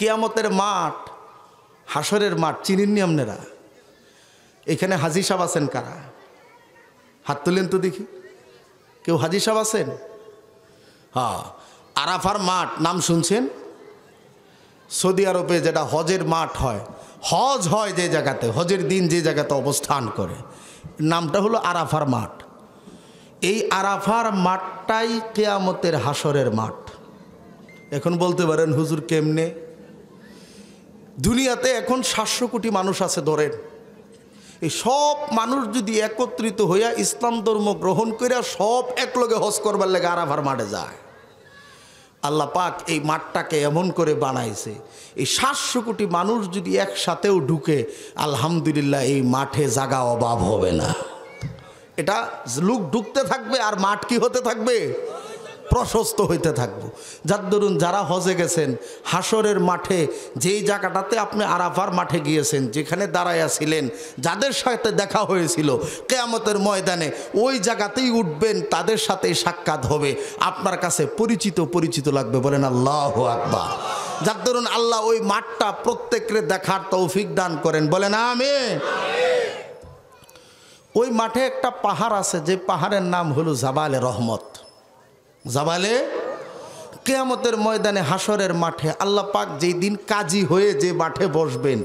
কিয়ামতের মাঠ, হাসরের মাঠ চিনেননি আপনারা? এখানে হাজী সাহেব আছেন কারা? হাত তুলেন তো দেখি। কেউ হাজী সাহেব আছেন? হ্যাঁ, আরাফার মাঠ নাম শুনছেন? সৌদি আরবে যেটা হজের মাঠ হয়, হজ হয় যে জায়গাতে, হজের দিন যে জায়গাতে অবস্থান করে, নামটা হলো আরাফার মাঠ। এই আরাফার মাঠটাই কিয়ামতের হাসরের মাঠ। এখন বলতে পারেন হুজুর কেমনে? দুনিয়াতে এখন 700 কোটি মানুষ আছে ধরেন, এই সব মানুষ যদি একত্রিত হইয়া ইসলাম ধর্ম গ্রহণ করিয়া সব একলগে হজ করবার লেগে আরাফার মাঠে যায়, আল্লাহ পাক এই মাঠটাকে এমন করে বানাইছে, এই 700 কোটি মানুষ যদি একসাথেও ঢুকে, আলহামদুলিল্লাহ এই মাঠে জায়গা অভাব হবে না। এটা লোক ঢুকতে থাকবে আর মাঠ কি হতে থাকবে? প্রশস্ত হইতে থাকবো। যার দরুন যারা হজে গেছেন, হাসরের মাঠে যেই জায়গাটাতে আপনি আরাফার মাঠে গিয়েছেন, যেখানে দাঁড়াইয়া ছিলেন, যাদের সাথে দেখা হয়েছিল, কিয়ামতের ময়দানে ওই জায়গাতেই উঠবেন, তাদের সাথে সাক্ষাৎ হবে, আপনার কাছে পরিচিত পরিচিত লাগবে। বলেন আল্লাহু আকবার। যার দরুন আল্লাহ ওই মাঠটা প্রত্যেকের দেখার তৌফিক দান করেন। বলেন আমিন। ওই মাঠে একটা পাহাড় আছে, যে পাহাড়ের নাম হলো জাবালে রহমত। জাবালে কিয়ামতের ময়দানে হাসরের মাঠে আল্লাহ পাক যেই দিন কাজী হয়ে যে মাঠে বসবেন,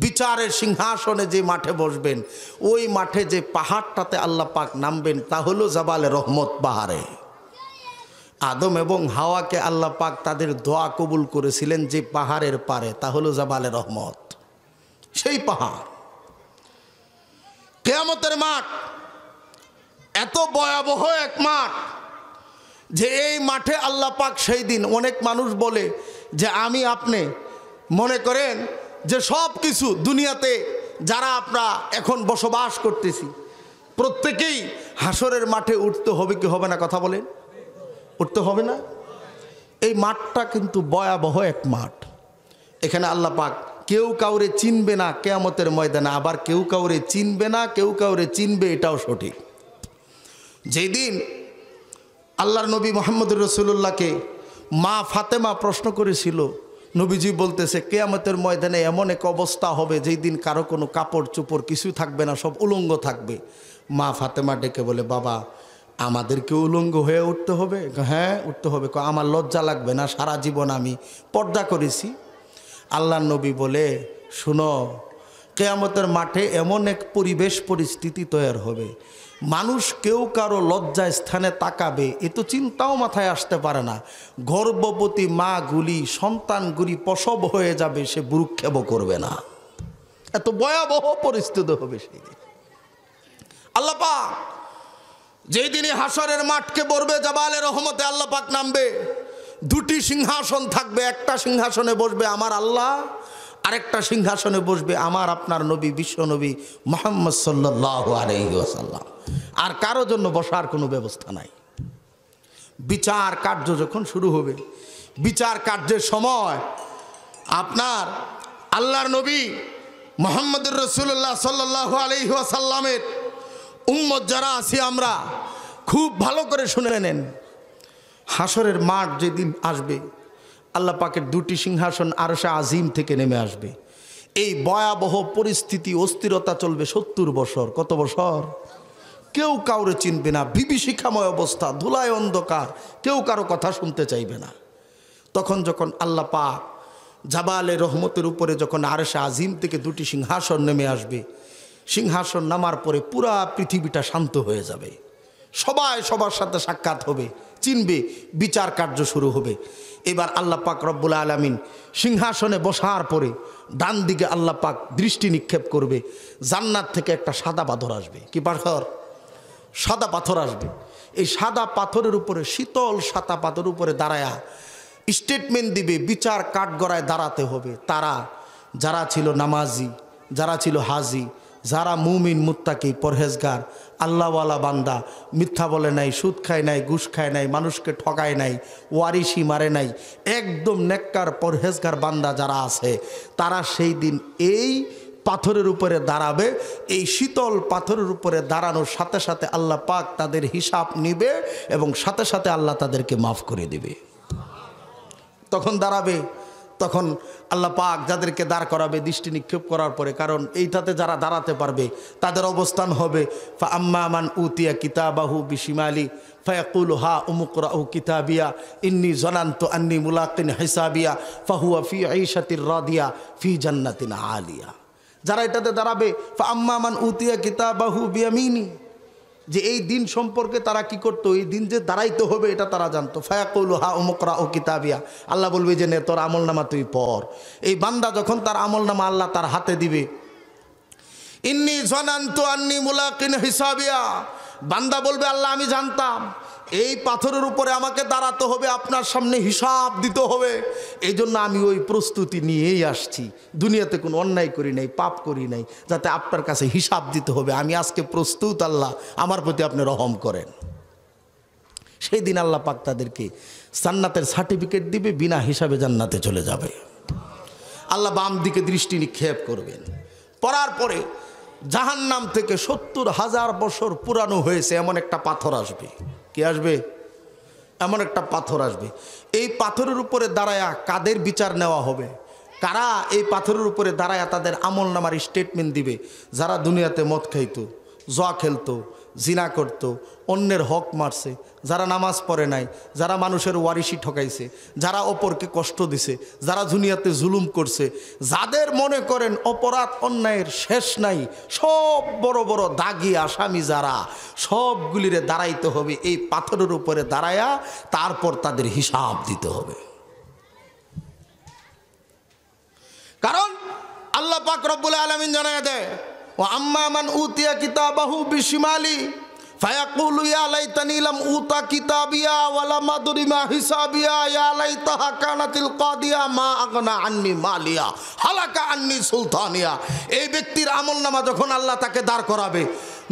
বিচারের সিংহাসনে যে মাঠে বসবেন, ওই মাঠে যে পাহাড়টাতে আল্লাহ পাক নামবেন তা হলো জাবালে রহমত পাহাড়ে। আদম এবং হাওয়াকে আল্লাহ পাক তাদের দোয়া কবুল করেছিলেন যে পাহাড়ের পারে, তা হলো জাবালে রহমত। সেই পাহাড় কিয়ামতের মাঠ এত ভয়াবহ এক মাঠ যে এই মাঠে আল্লাহ পাক সেই দিন, অনেক মানুষ বলে যে আমি আপনি মনে করেন যে সব কিছু দুনিয়াতে যারা আমরা এখন বসবাস করতেছি প্রত্যেকেই হাসরের মাঠে উঠতে হবে কি হবে না? কথা বলেন, উঠতে হবে না? এই মাঠটা কিন্তু ভয়াবহ এক মাঠ। এখানে আল্লাহ পাক কেউ কাউরে চিনবে না কিয়ামতের ময়দানে, আবার কেউ কাউরে চিনবে না, কেউ কাউরে চিনবে, এটাও সঠিক। যেদিন আল্লাহর নবী মুহাম্মদুর রাসূলুল্লাহকে মা ফাতেমা প্রশ্ন করেছিল, নবীজি বলতেছে কিয়ামতের ময়দানে এমন এক অবস্থা হবে যেই দিন কারো কোনো কাপড় চোপড় কিছু থাকবে না, সব উলঙ্গ থাকবে। মা ফাতেমা ডেকে বলে, বাবা আমাদেরকে উলঙ্গ হয়ে উঠতে হবে? হ্যাঁ উঠতে হবে। আমার লজ্জা লাগবে না? সারা জীবন আমি পর্দা করেছি। আল্লাহর নবী বলে, শুনো, কিয়ামতের মাঠে এমন এক পরিবেশ পরিস্থিতি তৈরি হবে, মানুষ কেউ কারো লজ্জা স্থানে তাকাবে এ তো চিন্তাও মাথায় আসতে পারে না। গর্ভবতী মা গুলি, সন্তানগুলি প্রসব হয়ে যাবে, সে ভ্রুক্ষেপ করবে না। এত ভয়াবহ পরিস্থিতি হবে সেই দিন। আল্লাহ পাক যেই দিনে হাসরের মাঠকে বলবে জাবালে রহমতে আল্লাহ পাক নামবে, দুটি সিংহাসন থাকবে, একটা সিংহাসনে বসবে আমার আল্লাহ, আরেকটা সিংহাসনে বসবে আমার আপনার নবী বিশ্ব নবী মুহাম্মদ সাল্লাল্লাহু আলাইহি ওয়াসাল্লাম। আর কারো জন্য বসার কোনো ব্যবস্থা নাই। বিচার কার্য যখন শুরু হবে, বিচার কার্যের সময় আপনার আল্লাহর নবী মুহাম্মদুর রাসূলুল্লাহ সাল্লাল্লাহু আলাইহি ওয়াসাল্লামের উম্মত যারা আছি আমরা খুব ভালো করে শুনে নেন। হাসরের মাঠ যেদিন আসবে, আল্লাহ পাকের দুটি সিংহাসন আরশে আজিম থেকে নেমে আসবে। এই ভয়াবহ পরিস্থিতি, অস্থিরতা চলবে 70 বছর। কত বছর? কেউ কাউরে চিনবে না, বিভীষিকাময় অবস্থা, ধুলায় অন্ধকার, কেউ কারো কথা শুনতে চাইবে না। তখন যখন আল্লাহ পাক জাবালে রহমতের উপরে যখন আরশে আজিম থেকে দুটি সিংহাসন নেমে আসবে, সিংহাসন নামার পরে পুরা পৃথিবীটা শান্ত হয়ে যাবে, সবাই সবার সাথে সাক্ষাৎ হবে, চিনবে, বিচার কার্য শুরু হবে। এবার আল্লাহ পাক রব্বুল আলামিন সিংহাসনে বসার পরে ডান দিকে আল্লাহ পাক দৃষ্টি নিক্ষেপ করবে, জান্নাত থেকে একটা সাদা পাথর আসবে। কি পাথর? সাদা পাথর আসবে। এই সাদা পাথরের উপরে, শীতল সাদা পাথরের উপরে দাঁড়ায়া স্টেটমেন্ট দিবে, বিচার কাঠগড়ায় দাঁড়াতে হবে তারা যারা ছিল নামাজি, যারা ছিল হাজি, যারা মুমিন মুত্তাকি পরহেজগার আল্লাহওয়ালা বান্দা, মিথ্যা বলে নাই, সুদ খায় নাই, ঘুষ খায় নাই, মানুষকে ঠকায় নাই, ওয়ারিশি মারে নাই, একদম নেককার পরহেজগার বান্দা যারা আছে, তারা সেই দিন এই পাথরের উপরে দাঁড়াবে। এই শীতল পাথরের উপরে দাঁড়ানোর সাথে সাথে আল্লাহ পাক তাদের হিসাব নিবে এবং সাথে সাথে আল্লাহ তাদেরকে মাফ করে দিবে। তখন দাঁড়াবে, তখন আল্লাহ পাক যাদেরকে দাঁড় করাবে দৃষ্টি নিক্ষেপ করার পরে, কারণ এইটাতে যারা দাঁড়াতে পারবে তাদের অবস্থান হবে ফা আম্মা মান উতিয়া কিতাবাহু বিশিমালি ফায়াকুলু হা উমুকরাউ কিতাবিয়া ইন্নী জানান্তু আন্নী মুলাকিন হিসাবিয়া ফাহুয়া ফি আইশাতির রাদিয়া ফি জান্নাতিন আলিয়া। যারা এটাতে দাঁড়াবে ফা আম্মা মান উতিয়া কিতাবাহু বিয়ামিনি, যে এই দিন সম্পর্কে তারা কি করতো, এই দিন যে দাঁড়াইতে হবে এটা তারা জানতো। ফায়াকুলু হা উমুকরাউ কিতাবিয়া, আল্লাহ বলবে যে নে তোর আমলনামা তুই পড়। এই বান্দা যখন তার আমলনামা আল্লাহ তার হাতে দিবে, ইন্নী জানান্তু আন্নী মুলাকিন হিসাবিয়া, বান্দা বলবে আল্লাহ আমি জানতাম এই পাথরের উপরে আমাকে দাঁড়াতে হবে, আপনার সামনে হিসাব দিতে হবে, এই জন্য আমি ওই প্রস্তুতি নিয়েই আসছি। দুনিয়াতে কোনো অন্যায় করি নাই, পাপ করি নাই, যাতে আপনার কাছে হিসাব দিতে হবে। আমি আজকে প্রস্তুত, আল্লাহ আমার প্রতি আপনি রহম করেন। সেই দিন আল্লাহ পাক তাদেরকে জান্নাতের সার্টিফিকেট দিবে, বিনা হিসাবে জান্নাতে চলে যাবে। আল্লাহ বাম দিকে দৃষ্টি নিক্ষেপ করবেন। পড়ার পরে জাহান্নাম থেকে ৭০,০০০ বছর পুরানো হয়েছে এমন একটা পাথর আসবে। কি আসবে? এমন একটা পাথর আসবে। এই পাথরের উপরে দাঁড়ায়া কাদের বিচার নেওয়া হবে? কারা এই পাথরের উপরে দাঁড়ায়া তাদের আমল নামার স্টেটমেন্ট দিবে? যারা দুনিয়াতে মদ খাইতো, জুয়া খেলতো, জিনা করতো, অন্যের হক মারছে, যারা নামাজ পড়ে নাই, যারা মানুষের ওয়ারিশি ঠকাইছে, যারা অপরকে কষ্ট দিছে, যারা দুনিয়াতে জুলুম করছে, যাদের মনে করেন অপরাধ অন্যায়ের শেষ নাই, সব বড় বড় দাগি আসামি যারা, সবগুলিরে দাঁড়াইতে হবে এই পাথরের উপরে দাঁড়ায়া, তারপর তাদের হিসাব দিতে হবে। কারণ আল্লাহ পাক রব্বুল আলামিন জানায় দেয়, ও আম্মা মান উতিয়া কিতাবাহু বিশিমালি ফায়াকুলু ইয়া লাইতানি লাম উতা কিতাবিয়া ওয়া লাম আদরি মা হিসাবিয়া ইয়া লাইতাহা কানাতিল কাদিয়া মা আগনা আন্নি মালিয়া হালাকা আন্নি সুলতানিয়া। এই ব্যক্তির আমলনামা যখন আল্লাহ তাকে দাঁড় করাবে,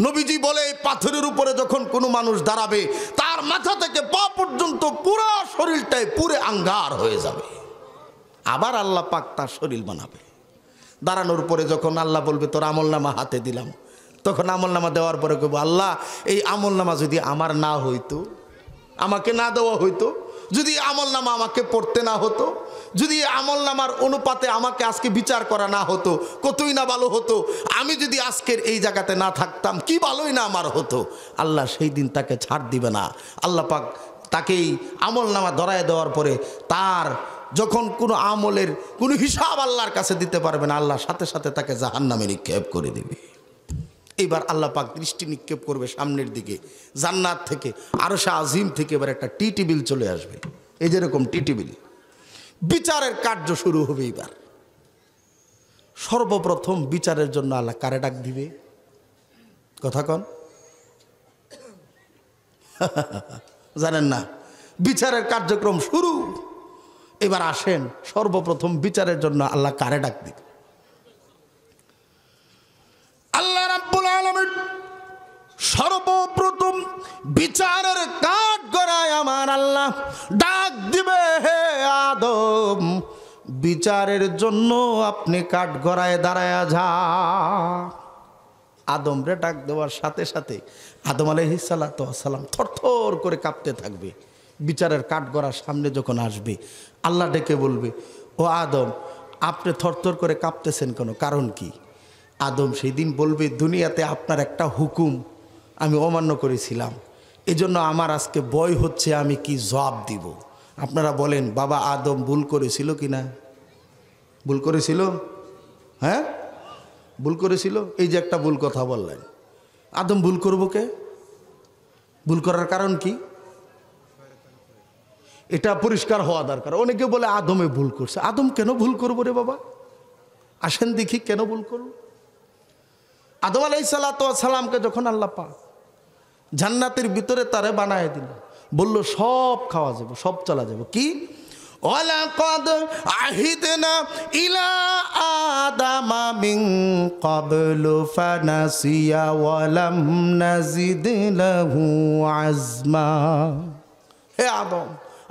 নবীজি বলে এই পাথরের উপরে যখন কোনো মানুষ দাঁড়াবে, তার মাথা থেকে পা পর্যন্ত পুরো শরীরটাই পুরে আঙ্গার হয়ে যাবে। আবার আল্লাহ পাক তার শরীর বানাবে। দাঁড়ানোর পরে যখন আল্লাহ বলবে তোর আমলনামা হাতে দিলাম, তখন আমলনামা দেওয়ার পরে কইব আল্লাহ এই আমলনামা যদি আমার না হইতো, আমাকে না দেওয়া হইতো, যদি আমলনামা আমাকে পড়তে না হতো, যদি আমলনামার অনুপাতে আমাকে আজকে বিচার করা না হতো, কতই না ভালো হতো। আমি যদি আজকের এই জায়গাতে না থাকতাম, কি ভালোই না আমার হতো। আল্লাহ সেই দিন তাকে ছাড় দিবে না। আল্লাহ পাক তাকেই আমলনামা ধরায় দেওয়ার পরে তার যখন কোনো আমলের কোনো হিসাব আল্লাহর কাছে দিতে পারবে না, আল্লাহ সাথে সাথে তাকে জাহান্নামে নিক্ষেপ করে দিবে। এইবার আল্লাহ পাক দৃষ্টি নিক্ষেপ করবে সামনের দিকে, জান্নাত থেকে, আরশে আজিম থেকে এবার একটা টি টেবিল চলে আসবে। এই যেরকম টি টেবিল, বিচারের কার্য শুরু হবে। এবার সর্বপ্রথম বিচারের জন্য আল্লাহ কারে ডাক দিবে? কথা কন, জানেন না? বিচারের কার্যক্রম শুরু। এবার আসেন, সর্বপ্রথম বিচারের জন্য আল্লাহ কারে ডাক দিবে? আল্লাহ রাব্বুল আলামিন সর্বপ্রথম বিচারের কাঠ গড়ায় আমার আল্লাহ ডাক দিবে, হে আদম বিচারের জন্য আপনি কাঠ গড়ায় দাঁড়ায় যা। আদম রে ডাক দেওয়ার সাথে সাথে আদম আলাইহিস সালাতু ওয়াস সালাম থরথর করে কাঁপতে থাকবে। বিচারের কাঠ গড়ার সামনে যখন আসবে, আল্লাহ ডেকে বলবে, ও আদম আপনি থরথর করে কাঁপতেছেন কেন, কারণ কি? আদম সেই দিন বলবে, দুনিয়াতে আপনার একটা হুকুম আমি অমান্য করেছিলাম, এজন্য আমার আজকে ভয় হচ্ছে আমি কি জবাব দিব। আপনারা বলেন বাবা আদম ভুল করেছিল কি না? ভুল করেছিল? হ্যাঁ ভুল করেছিল। এই যে একটা ভুল কথা বললেন, আদম ভুল করবো কে? ভুল করার কারণ কি? এটা পরিষ্কার হওয়া দরকার। অনেকে বলে আদমে ভুল করছে। আদম কেন ভুল করবো রে বাবা? আসেন দেখি কেন ভুল করবো। আদম আলাইহিস সালাতু ওয়াস সালামকে যখন আল্লাহ পাক জান্নাতের ভিতরে তারে বানায় দিল, বলল সব খাওয়া যাবে, সব চলা যাবে। কি? ওয়ালাকাদ আহিদনা ইলা আদামা মিন ক্বাবলু ফানাসিয়া ওয়া লাম নাজিদ লাহু আজমা। হে আদম,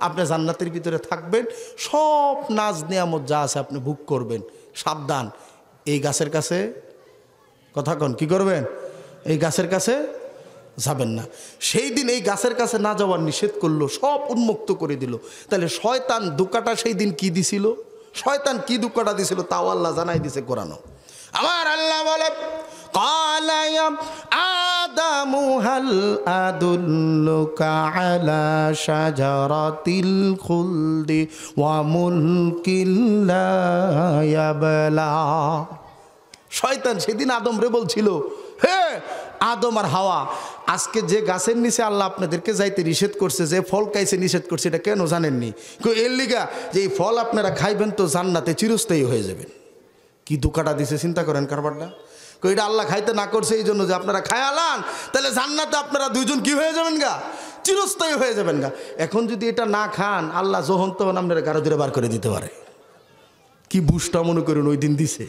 আপনি জান্নাতের ভিতরে থাকবেন, সব নাজ নিয়ামত যা আছে আপনি ভোগ করবেন। সাবধান, এই গাছের কাছে, কথা কন, কি করবেন? এই গাছের কাছে যাবেন না। সেই দিন এই গাছের কাছে না যাওয়ার নিষেধ করলো, সব উন্মুক্ত করে দিল। তাহলে শয়তান ধোঁকাটা সেই দিন কি দিছিল? শয়তান কি দুঃখটা দিছিল তাও আল্লাহ জানাই দিছে কোরআন। আমার আল্লাহ বলে ক্বালা ইয়া আদামু হাল আদুল্লুকা আলা শাজারাতিল খুলদি ওয়া মুলকিন লা ইয়াবলা। শয়তান সেদিন আদম রে বলছিল, হে আদম আর হাওয়া, আজকে যে গাছের নিচে আল্লাহ আপনাদেরকে যাইতে নিষেধ করছে, যে ফল খাইছে নিষেধ করছে, এটা কেন জানেননি? এর লিগা যে এই ফল আপনারা খাইবেন তো জান্নাতে চিরস্থায়ী হয়ে যাবেন। কি দুঃখটা দিছে চিন্তা করেন কারবারটা। এটা আল্লাহ খাইতে না করছে এই জন্য যে আপনারা খায়ালান, তাহলে জান্নাতে আপনারা দুইজন কি হয়ে যাবেন গা? চিরস্থায়ী হয়ে যাবেন গা। এখন যদি এটা না খান আল্লাহ যখন তখন আপনারা গারো ধরে বার করে দিতে পারে। কি বুঝটা মনে করুন ওই দিন দিছে।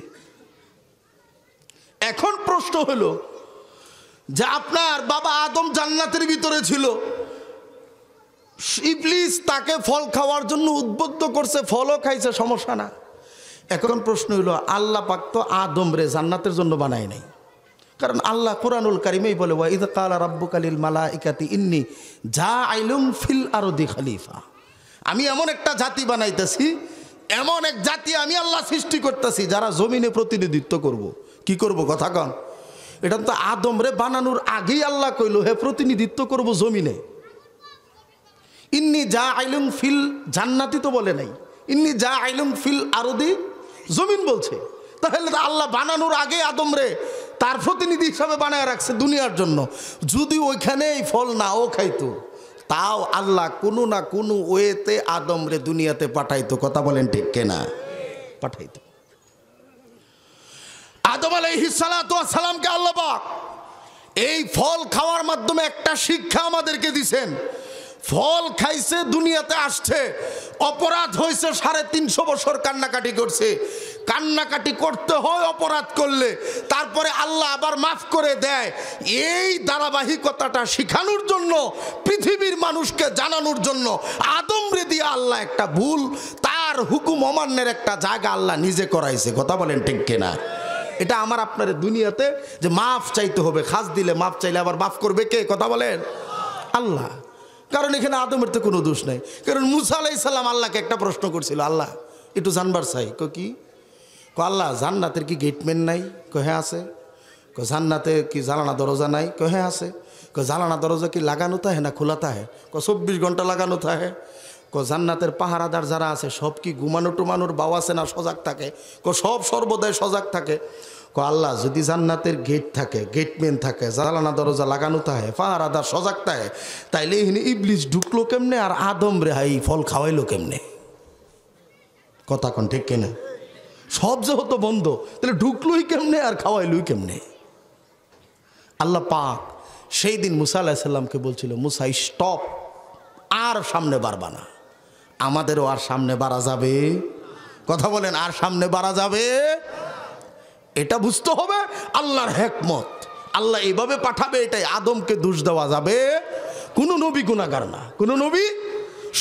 এখন প্রশ্ন হলো যে আপনার বাবা আদম জান্নাতের ভিতরে ছিল, ইবলিস তাকে ফল খাওয়ার জন্য উদ্বুদ্ধ করছে, ফলও খাইছে, সমস্যা না। এখন প্রশ্ন হলো আল্লাহ পাক তো আদম রে জান্নাতের জন্য বানায় নাই, কারণ আল্লাহ কোরআনুল কারিমেই বলে ওয়া ইয ক্বালা রাব্বুকা লিল মালাইকাতি ইন্নী জাআইলুম ফিল আরদি খলিফা। আমি এমন একটা জাতি বানাইতেছি, এমন এক জাতি আমি আল্লাহ সৃষ্টি করতেছি যারা জমিনে প্রতিনিধিত্ব করব। কি করব কথা কন? এটা তো আদম রে বানানোর আগেই আল্লাহ কইল হে প্রতিনিধিত্ব করব জমিনে। ইন্নী জাআইলুম ফিল জান্নাতি তো বলে নাই, ইন্নী জাআইলুম ফিল আরদি জমিন বলছে। তাহলে আল্লাহ বানানোর আগে আদম রে তার প্রতিনিধি হিসাবে বানায় রাখছে দুনিয়ার জন্য। যদি ওইখানে এই ফল নাও খাইতো তাও আল্লাহ কোনো না কোনো ওয়েতে আদম রে দুনিয়াতে পাঠাইতো। কথা বলেন ঠিক কেনা? পাঠাইতো। আদম আলাইহিস সালাতু ওয়াস সালামকে আল্লাহ পাক এই ফল খাওয়ার মাধ্যমে একটা শিক্ষা আমাদেরকে দিছেন। ফল খাইছে, দুনিয়াতে আসছে, অপরাধ হয়েছে, 350 বছর কান্নাকাটি করছে। কান্নাকাটি করতে হয় অপরাধ করলে, তারপরে আল্লাহ আবার মাফ করে দেয়। এই ধারাবাহিকতাটা শিখানোর জন্য, পৃথিবীর মানুষকে জানানোর জন্য আদম রে দিয়ে আল্লাহ একটা ভুল, তার হুকুম অমান্যের একটা জায়গা আল্লাহ নিজে করাইছে। কথা বলেন ঠিক কিনা? এটা আমার আপনার দুনিয়াতে যে মাফ চাইতে হবে, খাস দিলে মাফ চাইলে আবার মাফ করবে কে? কথা বলেন আল্লাহ। কারণ এখানে আদমের তো কোনো দোষ নাই। কারণ মুসা আলাইহিস সালাম আল্লাহকে একটা প্রশ্ন করছিল, আল্লাহ একটু জানবার চাই। কি আল্লাহ জান্নাতের কি গেটম্যান নাই? হ্যাঁ আছে। জান্নাতে কি জানানা দরজা নাই? হ্যাঁ আছে। জানানা দরজা কি লাগানো থাকে না খোলা থাকে? 24 ঘন্টা লাগানো থাকে। জান্নাতের পাহারাদার যারা আছে সব কি ঘুমানো টুমানোর বাও আছে না সজাগ থাকে? সব সর্বদাই সজাগ থাকে। আল্লাহ যদি জান্নাতের গেট থাকে, গেটম্যান থাকে, জানালা দরজা লাগানো থাকে, পাহারাদার সজাগ থাকে, তাইলে এখানে ইবলিস ঢুকলো কেমনে আর আদম রে হাই ফল খাওয়াইলো কেমনে? কথা কোন ঠিক কিনা? সব যেহেতু বন্ধ, তাহলে ঢুকলোই কেমনে আর খাওয়াইলই কেমনে? আল্লাহ পাক সেই দিন মুসা আলাইহিস সালামকে বলছিল, মুসা স্টপ, আর সামনে বাড়বা না। আমাদেরও আর সামনে বাড়া যাবে? কথা বলেন, আর সামনে বাড়া যাবে? এটা বুঝতে হবে আল্লাহর হিকমত। আল্লাহ এইভাবে পাঠাবে, এটাই আদমকে দোষ দেওয়া যাবে? কোনো নবী গুনাহগার না, কোনো নবী,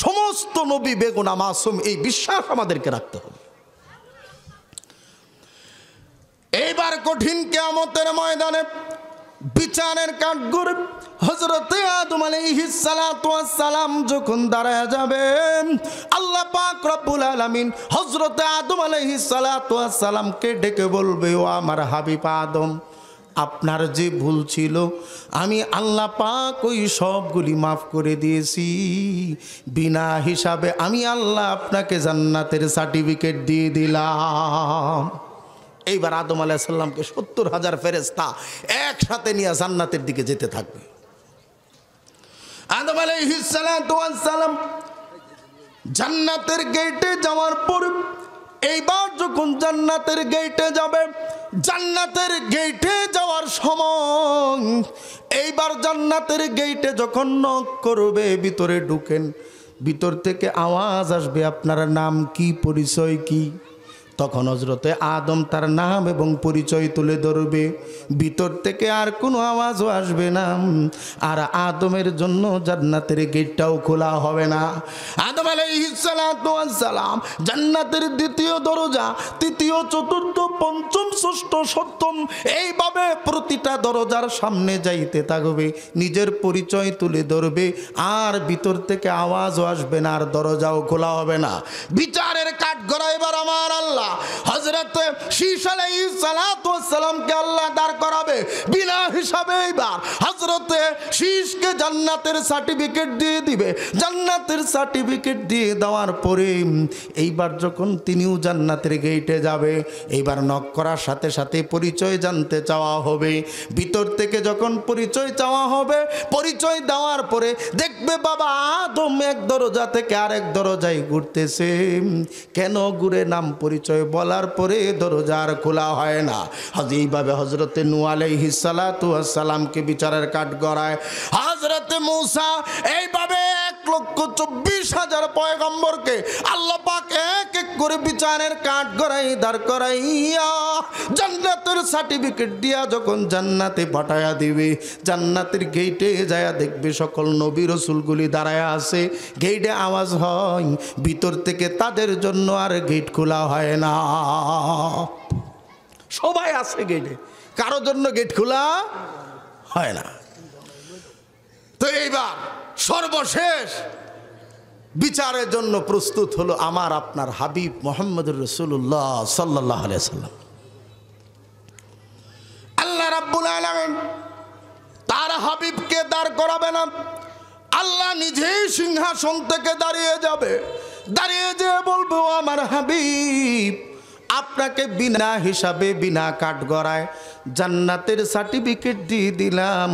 সমস্ত নবী বেগুনাহ মাসুম, এই বিশ্বাস আমাদেরকে রাখতে হবে। এইবার কঠিন কিয়ামতের ময়দানে বিচারের কাঠগড় হযরতে আদম আলাইহিস সালাতু ওয়াস সালাম যখন দাঁড়ায় যাবে, আল্লাহ পাক রব্বুল আলামিন হযরতে আদম আলাইহিস সালাতু ওয়াস সালামকে ডেকে বলবে, ও আমার হাবিব আদম, আপনার যে ভুল ছিল আমি আল্লাহ পাক ওই সবগুলি মাফ করে দিয়েছি। বিনা হিসাবে আমি আল্লাহ আপনাকে জান্নাতের সার্টিফিকেট দিয়ে দিলাম। এইবার আদম আলাইহিস সালামকে 70,000 ফেরেশতা একসাথে নিয়ে জান্নাতের দিকে যেতে থাকবে। আদম আলাইহিস সালাম জান্নাতের গেটে যাওয়ার পর, এইবার যখন জান্নাতের গেটে যাবে, জান্নাতের গেটে যাওয়ার সময় এইবার জান্নাতের গেটে যখন নক করবে, ভিতরে ঢুকেন, ভিতর থেকে আওয়াজ আসবে, আপনার নাম কি, পরিচয় কি? তখন হযরতে আদম তার নাম এবং পরিচয় তুলে ধরবে। ভিতর থেকে আর কোনো আওয়াজও আসবে না, আর আদমের জন্য জান্নাতের গেটটাও খোলা হবে না। আদম আলাইহিস সালাতু ওয়াস সালাম জান্নাতের দ্বিতীয় দরজা, তৃতীয়, চতুর্থ, পঞ্চম, ষষ্ঠ, সপ্তম, এইভাবে প্রতিটা দরজার সামনে যাইতে থাকবে, নিজের পরিচয় তুলে ধরবে, আর ভিতর থেকে আওয়াজও আসবে না, আর দরজাও খোলা হবে না। বিচারের কাঠগড়া এবার আমার শীষ আলাইহিস সালাতু ওয়াস সালামকে আল্লাহ দাঁড় করাবে বিনা হিসাবে। এইবার হযরতে শীষকে জান্নাতের সার্টিফিকেট দিয়ে দিবে। জান্নাতের সার্টিফিকেট দিয়ে দেওয়ার পরে এইবার যখন তিনিও জান্নাতের গেটে যাবে, এইবার নক করার সাথে সাথে পরিচয় জানতে চাওয়া হবে। ভিতর থেকে যখন পরিচয় চাওয়া হবে, পরিচয় দেওয়ার পরে দেখবে বাবা আদম এক দরজা থেকে আরেক দরজায় ঘুরতেছে। কেন ঘুরে নাম পরিচয় বলার পরে দরজা আর খোলা হয় না। এইভাবে হযরতে নূহ আলাইহিস সালাতু ওয়াস সালামকে বিচারের কাঠ গড়ায়। হযরতে মূসা এইভাবে 1,24,000 পয়গম্বরকে আল্লাহ পাক এক এক করে বিচারের কাঠ গড়াই দাঁড় করাইয়া জান্নাতের সার্টিফিকেট দিয়া যখন জান্নাতে পাঠায়া দিবে, জান্নাতের গেটে যায়া দেখবে সকল নবী রাসূলগুলি দাঁড়ায়া আছে। গেটে আওয়াজ হয়, ভিতর থেকে তাদের জন্য আর গেট খোলা হয় না। সবাই আছে গেটে, কারো জন্য গেট খোলা হয় না। তো এইবার সর্বশেষ বিচারের জন্য প্রস্তুত হলো আমার আপনার হাবিব মুহাম্মদুর রাসূলুল্লাহ সাল্লাল্লাহু আলাইহি সাল্লাম। আল্লাহ রাব্বুল আলামিন তার হাবিবকে দাঁড় করাবে না, আল্লাহ নিজেই সিংহাসন থেকে দাঁড়িয়ে যাবে। দাঁড়িয়ে যেয়ে বলবো, আমার হাবিব আপনাকে বিনা হিসাবে বিনা কাঠগড়ায় জান্নাতের সার্টিফিকেট দিয়ে দিলাম,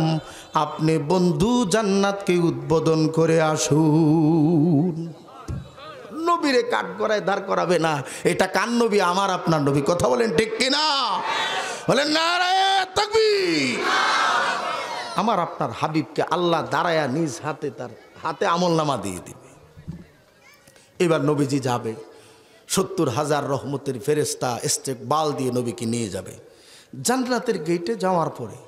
আপনি বন্ধু জান্নাতকে উদ্বোধন করে আসুন। নবীরে কাঠগড়ায় দাঁড় করাবে না, এটা কার নবী? আমার আপনার নবী। কথা বলেন ঠিক কিনা? বলেন নারায়ে তাকবীর। আমার আপনার হাবিবকে আল্লাহ দাঁড়ায়া নিজ হাতে তার হাতে আমলনামা দিয়ে দিবে। এবার নবীজি যাবে, 70,000 রহমতের ফেরেশতা ইস্তেকবাল দিয়ে নবীকে নিয়ে যাবে। জান্নাতের গেটে যাওয়ার পরে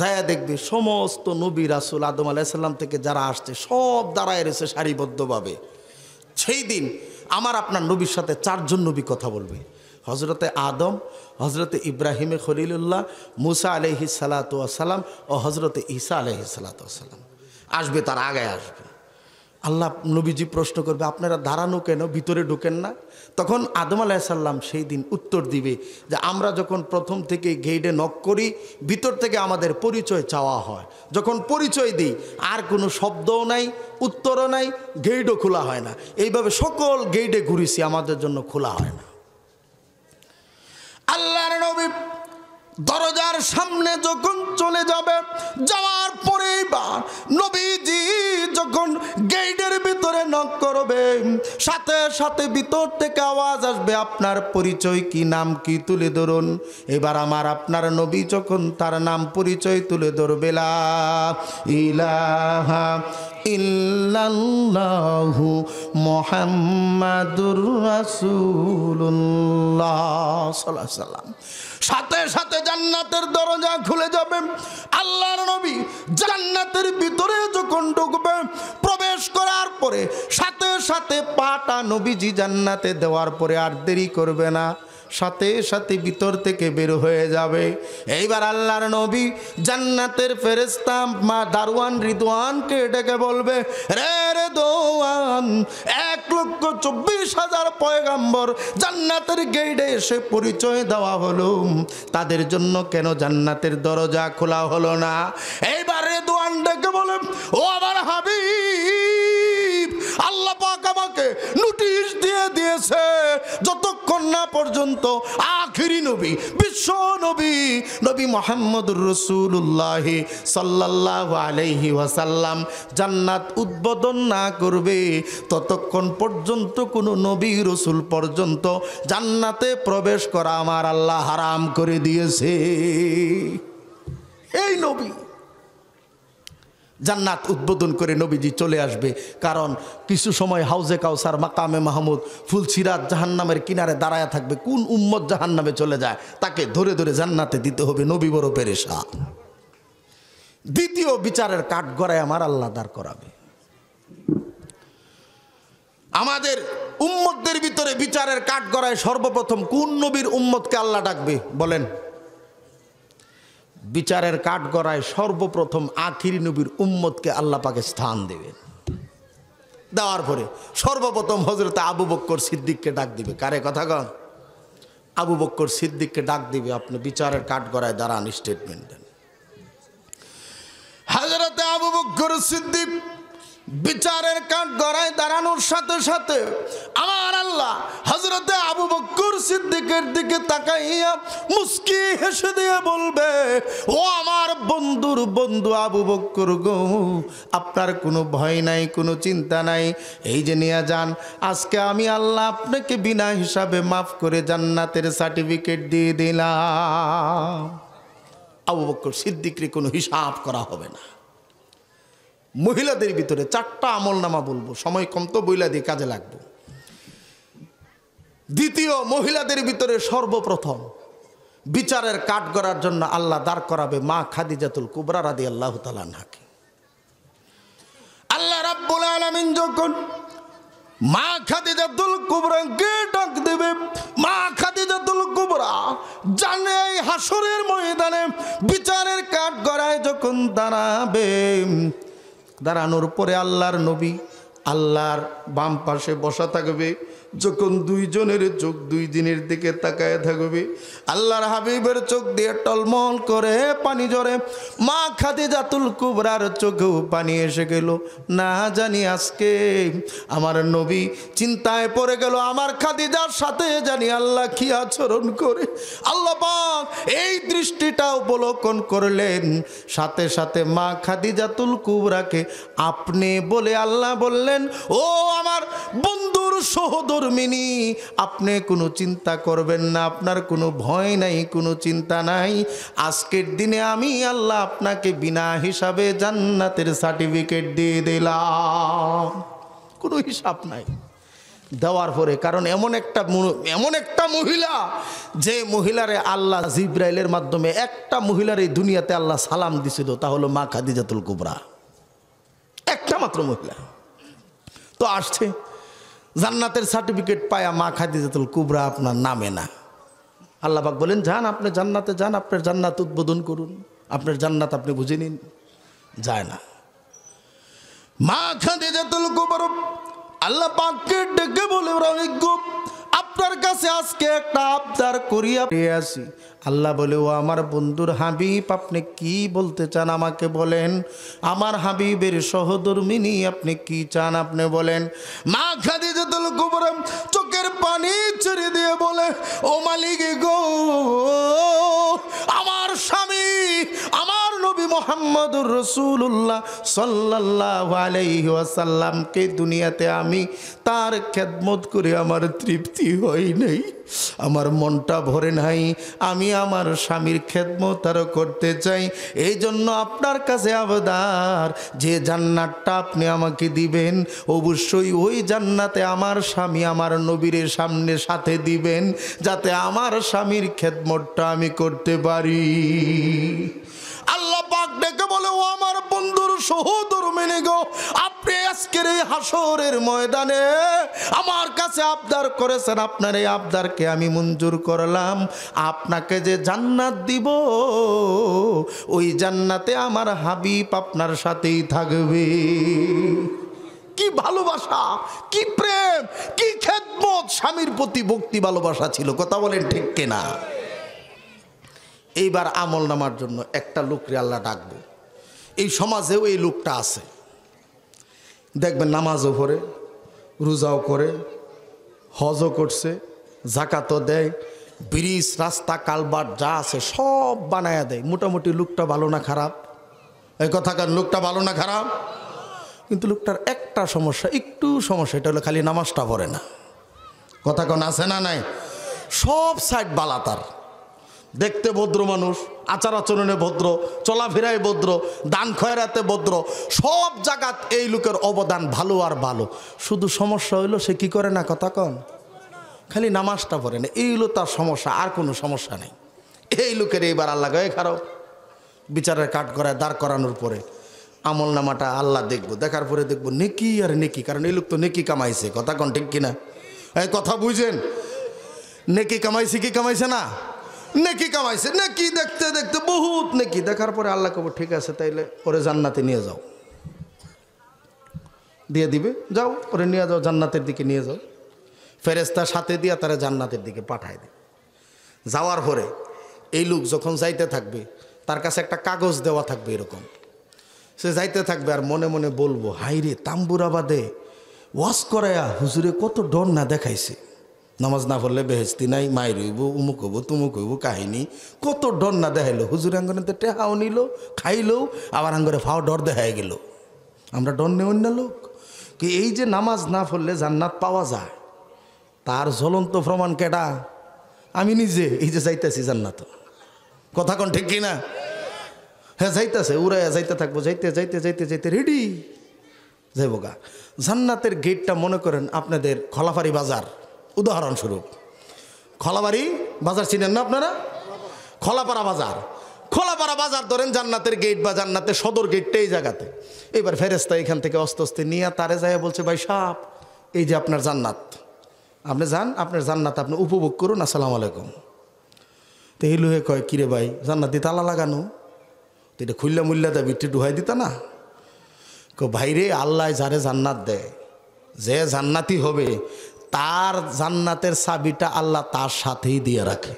যায়া দেখবে সমস্ত নবী রাসূল আদম আলাইহিস সালাম থেকে যারা আসছে সব দাঁড়ায় রয়েছে সারিবদ্ধভাবে। সেই দিন আমার আপনার নবীর সাথে 4 জন নবী কথা বলবে। হযরতে আদম, হযরতে ইব্রাহিমে খলিলুল্লাহ, মুসা আলাইহিস সালাতু ওয়াস সালাম ও হযরতে ঈসা আলাইহিস সালাতু ওয়াস সালাম আসবে, তার আগে আসবে। আল্লাহ নবীজি প্রশ্ন করবে, আপনারা দাঁড়ানো কেন, ভিতরে ঢুকেন না? তখন আদম আলাইহিস সালাম সেই দিন উত্তর দিবে যে আমরা যখন প্রথম থেকে গেটে নক করি, ভিতর থেকে আমাদের পরিচয় চাওয়া হয়। যখন পরিচয় দিই আর কোনো শব্দও নাই, উত্তরও নাই, গেটও খোলা হয় না। এইভাবে সকল গেটে ঘুরেছি, আমাদের জন্য খোলা হয় না। আল্লাহর নবী দরজার সামনে যখন চলে যাবে, যাওয়ার পরেই বা নবীজি যখন গেটের ভিতরে নক করবে, সাথে সাথে ভিতর থেকে আওয়াজ আসবে, আপনার পরিচয় কি, নাম কি তুলে ধরুন। এবার আমার আপনার নবী যখন তার নাম পরিচয় তুলে ধরবে, লা ইলাহা ইল্লাল্লাহু মুহাম্মাদুর রাসূলুল্লাহ সাল্লাল্লাহু আলাইহি সাল্লাম, সাথে সাথে জান্নাতের দরজা খুলে যাবে। আল্লাহর নবী জান্নাতের ভিতরে যখন ঢুকবে, প্রবেশ করার পরে সাথে সাথে পাটা নবীজি জান্নাতে দেওয়ার পরে আর দেরি করবে না, সাথে সাথে ভিতর থেকে বের হয়ে যাবে। এইবার আল্লাহর নবী জান্নাতের ফেরেশতা মা দারওয়ান রিদওয়ানকে ডেকে বলবে, রে রিদওয়ান, 1,24,000 পয়গম্বর জান্নাতের গেটে এসে পরিচয় দেওয়া হলো, তাদের জন্য কেন জান্নাতের দরজা খোলা হলো না? এইবার রিদওয়ান ডেকে বলে, ও আমার হাবিব, আল্লাহ পাক আমাকে নোটিশ দিয়ে দিয়েছে, যতক্ষণ না পর্যন্ত আখিরি নবী, বিশ্ব নবী, নবী মুহাম্মদুর রাসূলুল্লাহ সাল্লাল্লাহু আলাইহি ওয়াসাল্লাম জান্নাত উদ্বোধন না করবে, ততক্ষণ পর্যন্ত কোনো নবী রাসূল পর্যন্ত জান্নাতে প্রবেশ করা আমার আল্লাহ হারাম করে দিয়েছে। এই নবী জান্নাত উদ্বোধন করে নবীজি চলে আসবে, কারণ কিছু সময় হাউজে কাউসার, মাকামে মাহমুদ, ফুলসিরাত জাহান্নামের কিনারে দাঁড়ায় থাকবে। কোন উম্মত জাহান্নামে চলে যায় তাকে ধরে ধরে জান্নাতে দিতে হবে। নবী বড় পেরেশান। দ্বিতীয় বিচারের কাঠগড়ায় আমার আল্লাহ দাঁড় করাবে। আমাদের উম্মতদের ভিতরে বিচারের কাঠগড়ায় সর্বপ্রথম কোন নবীর উম্মতকে আল্লাহ ডাকবে বলেন? বিচারের কাঠগড়ায় সর্বপ্রথম আখিরি নবীর উম্মতকে আল্লাহ পাকে স্থান দেবেন। দেওয়ার পরে সর্বপ্রথম হযরত আবু বকর সিদ্দিককে ডাক দিবে। কারে কথা কন? আবু বকর সিদ্দিককে ডাক দিবে, আপনি বিচারের কাঠগড়ায় দাঁড়ান, স্টেটমেন্ট দেন। হযরতে আবু বকর সিদ্দিক বিচারের কাঠগড়ায় দাঁড়ানোর সাথে সাথে আমার আল্লাহ হযরতে আবু বকর সিদ্দিকের দিকে তাকাইয়া মুস্কি হেসে দিয়ে বলবে, ও আমার বন্ধুর বন্ধু আবু বকর গো, আপনার কোনো ভয় নাই, কোনো চিন্তা নাই, এই যে নিয়ে যান, আজকে আমি আল্লাহ আপনাকে বিনা হিসাবে মাফ করে জান্নাতের সার্টিফিকেট দিয়ে দিলাম। আবু বকর সিদ্দিকের কোনো হিসাব করা হবে না। মহিলাদের ভিতরে 4টা আমলনামা বলবো, সময় কম তো বইলা দিয়ে কাজে লাগবো। দ্বিতীয়, মহিলাদের ভিতরে সর্বপ্রথম বিচারের কাঠগড়ার জন্য আল্লাহ দাঁড় করাবে মা খাদিজাতুল কুবরা রাদিয়াল্লাহু তাআলা আনহাকে। আল্লাহ রাব্বুল আলামিন যখন মা খাদিজাতুল কুবরাকে ডাক দেবে, মা খাদিজাতুল কুবরা জানে এই হাসরের ময়দানে বিচারের কাঠগড়ায় যখন দাঁড়াবে, দাঁড়ানোর পরে আল্লাহর নবী আল্লাহর বাম পাশে বসা থাকবে। যখন দুইজনের চোখ দুই দিনের দিকে তাকায় থাকবে, আল্লাহর হাবিবের চোখ দিয়ে টলমল করে পানি ঝরে, মা খাদিজাতুল কুবরার চোখেও পানি এসে গেল। না জানি আজকে আমার নবী চিন্তায় পড়ে গেল, আমার খাদিজার সাথে জানি আল্লাহ কি আচরণ করে। আল্লাহ পাক এই দৃষ্টিটা অবলোকন করলেন, সাথে সাথে মা খাদিজাতুল কুবরাকে আপনি বলে আল্লাহ বললেন, ও আমার বন্ধুর সহধর্মিনী, আপনি কোনো চিন্তা করবেন না, আপনার কোনো ভয় নাই, কোনো চিন্তা নাই। আজকের দিনে আমি আল্লাহ আপনাকে বিনা হিসাবে জান্নাতের সার্টিফিকেট দিয়ে দিলাম। কোনো হিসাব নাই দেওয়ার পরে, কারণ এমন একটা মহিলা, যে মহিলারে আল্লাহ জিব্রাইলের মাধ্যমে একটা মহিলার এই দুনিয়াতে আল্লাহ সালাম দিছিল, তা হলো মা খাদিজাতুল কুবরা। একটা মাত্র মহিলা তো আসছে, জান্নাতের সার্টিফিকেট পায়া মা খাদিজাতুল কুবরা আপনার নামে না। আল্লাহ পাক বলেন, যান আপনি জান্নাতে যান, আপনার জান্নাত উদ্বোধন করুন, আপনার জান্নাত আপনি বুঝে নিন। যায় না। মা খাদিজাতুল কুবরা আল্লাহ পাককে ডেকে বলে, আপনার কাছে আজকে একটা আবদার করিয়া আসি। আল্লাহ বলে, ও আমার বন্ধুর হাবিব, আপনি কি বলতে চান আমাকে বলেন। আমার হাবিবের সহধর্মিনী, আপনি কি চান আপনি বলেন। মা খাদিজাতুল কুবরা চোখের পানি ছেড়ে দিয়ে বলে, ও মালিক গো, আমার স্বামী আমার নবী মুহাম্মদুর রাসূলুল্লাহ সাল্লাল্লাহু আলাইহি ওয়াসাল্লামকে দুনিয়াতে আমি তার খেদমত করে আমার তৃপ্তি হয় নাই, আমার মনটা ভরে নাই, আমি আমার স্বামীর খেদমত আরো করতে চাই। এই জন্য আপনার কাছে আবদার, যে জান্নাতটা আপনি আমাকে দিবেন, অবশ্যই ওই জান্নাতে আমার স্বামী আমার নবীর সামনে সাথে দিবেন, যাতে আমার স্বামীর খেদমতটা আমি করতে পারি। আল্লাহ পাক ডেকে বলে, ও আমার বন্ধুর সহধর্মিনী গো, আপনি আজকের এই হাসরের ময়দানে আমার কাছে আবদার করেছেন, আপনার এই আবদারকে আমি মঞ্জুর করলাম। আপনাকে যে জান্নাত দিব, ওই জান্নাতে আমার হাবিব আপনার সাথেই থাকবে। কি ভালোবাসা, কি প্রেম, কি খেদমত, স্বামীর প্রতি ভক্তি ভালোবাসা ছিল। কথা বলেন ঠিক কিনা? এইবার আমল নামার জন্য একটা লোকরে আল্লাহ ডাকবো। এই সমাজেও এই লোকটা আছে, দেখবেন নামাজও পড়ে, রোজাও করে, হজও করছে, জাকাতও দেয়, ব্রিজ রাস্তা কালভার্ট যা আছে সব বানায়া দেয়। মোটামুটি লোকটা ভালো না খারাপ? এই কথাকার লোকটা ভালো না খারাপ? কিন্তু লোকটার একটা সমস্যা, একটু সমস্যা, এটা হলো খালি নামাজটা পড়ে না। কথা কোন আছে না নাই? সব সাইড বালা তার। দেখতে ভদ্র মানুষ, আচার আচরণে ভদ্র, চলাফেরায় ভদ্র, দান খয়রাতে ভদ্র, সব জায়গাত এই লোকের অবদান ভালো আর ভালো। শুধু সমস্যা হইলো সে কি করে না, কথা কন, খালি নামাজটা পড়ে না। এই হলো তার সমস্যা, আর কোনো সমস্যা নেই। এই লোকের এইবার আল্লাহ গায়ে খারাপ বিচারের কাঠ করায় দাঁড় করানোর পরে আমল নামাটা আল্লাহ দেখবো, দেখার পরে দেখবো নেকি আর নেকি, কারণ এই লোক তো নেকি কামাইছে। কথা কন ঠিক কিনা? এই কথা বুঝেন, নেকি কামাইছে কি কামাইছে না? নেকি কামাইছে। নেকি দেখতে দেখতে বহুত নেকি দেখার পরে আল্লাহ কব, ঠিক আছে তাইলে ওরে জান্নাতে নিয়ে যাও, দিয়ে দিবে, যাও ওরে নিয়ে যাও, জান্নাতের দিকে নিয়ে যাও। ফেরেশতা সাথে দিয়া তারা জান্নাতের দিকে পাঠায় দেয়। যাওয়ার পরে এই লোক যখন যাইতে থাকবে তার কাছে একটা কাগজ দেওয়া থাকবে এরকম, সে যাইতে থাকবে আর মনে মনে বলবো, হাই রে তাম্বুরাবাদে ওয়াজ করায়া হুজুরে কত ডর না দেখাইছে, নামাজ না পড়লে বেহেস্তি নাই, মায়ের হইব, উমুক হইব, তুমুক হইব, কাহিনী কত ডর না দেখাইলো। হুজুরে আঙ্গনে টেহাও নিল, খাইলো, আবার আঙ্গরে ফাও ডর দেখাই গেল। আমরা ডর নেই অন্য লোক কি এই যে নামাজ না পড়লে জান্নাত পাওয়া যায় তার জ্বলন্ত প্রমাণ কেডা? আমি নিজে এই যে যাইতেছি জান্নাত। কথা কোন ঠিক কিনা? হ্যাঁ যাইতেছে, উড়াইয়া যাইতে থাকবো, যাইতে যাইতে যাইতে যাইতে রেডি যাইব গা। জান্নাতের গেটটা মনে করেন আপনাদের খলাফারি বাজার, উদাহরণস্বরূপ খলাবাড়ি বাজার চিনেন না আপনারা? খলাপাড়া বাজার, খোলাপাড়া বাজার ধরেন জান্নাতের গেট বা জান্নাতের সদর গেটটা এই জায়গাতে। এবার ফেরেশতা এখান থেকে আস্তে আস্তে নিয়ে তারে যায় বলছে, ভাই সাহেব এই যে আপনার জান্নাত, আপনি যান, আপনার জান্নাত আপনি উপভোগ করুন, আসসালামু আলাইকুম। তো এই লোহে কয়, কিরে ভাই জান্নাতি তালা লাগানো, তো এটা খুললা মুল্লা দা বিট্টি ডুহাই দিতা না? ভাইরে আল্লাহ যারে জান্নাত দেয়, যে জান্নাতি হবে তার জান্নাতের চাবিটা আল্লাহ তার সাথেই দিয়ে রাখে।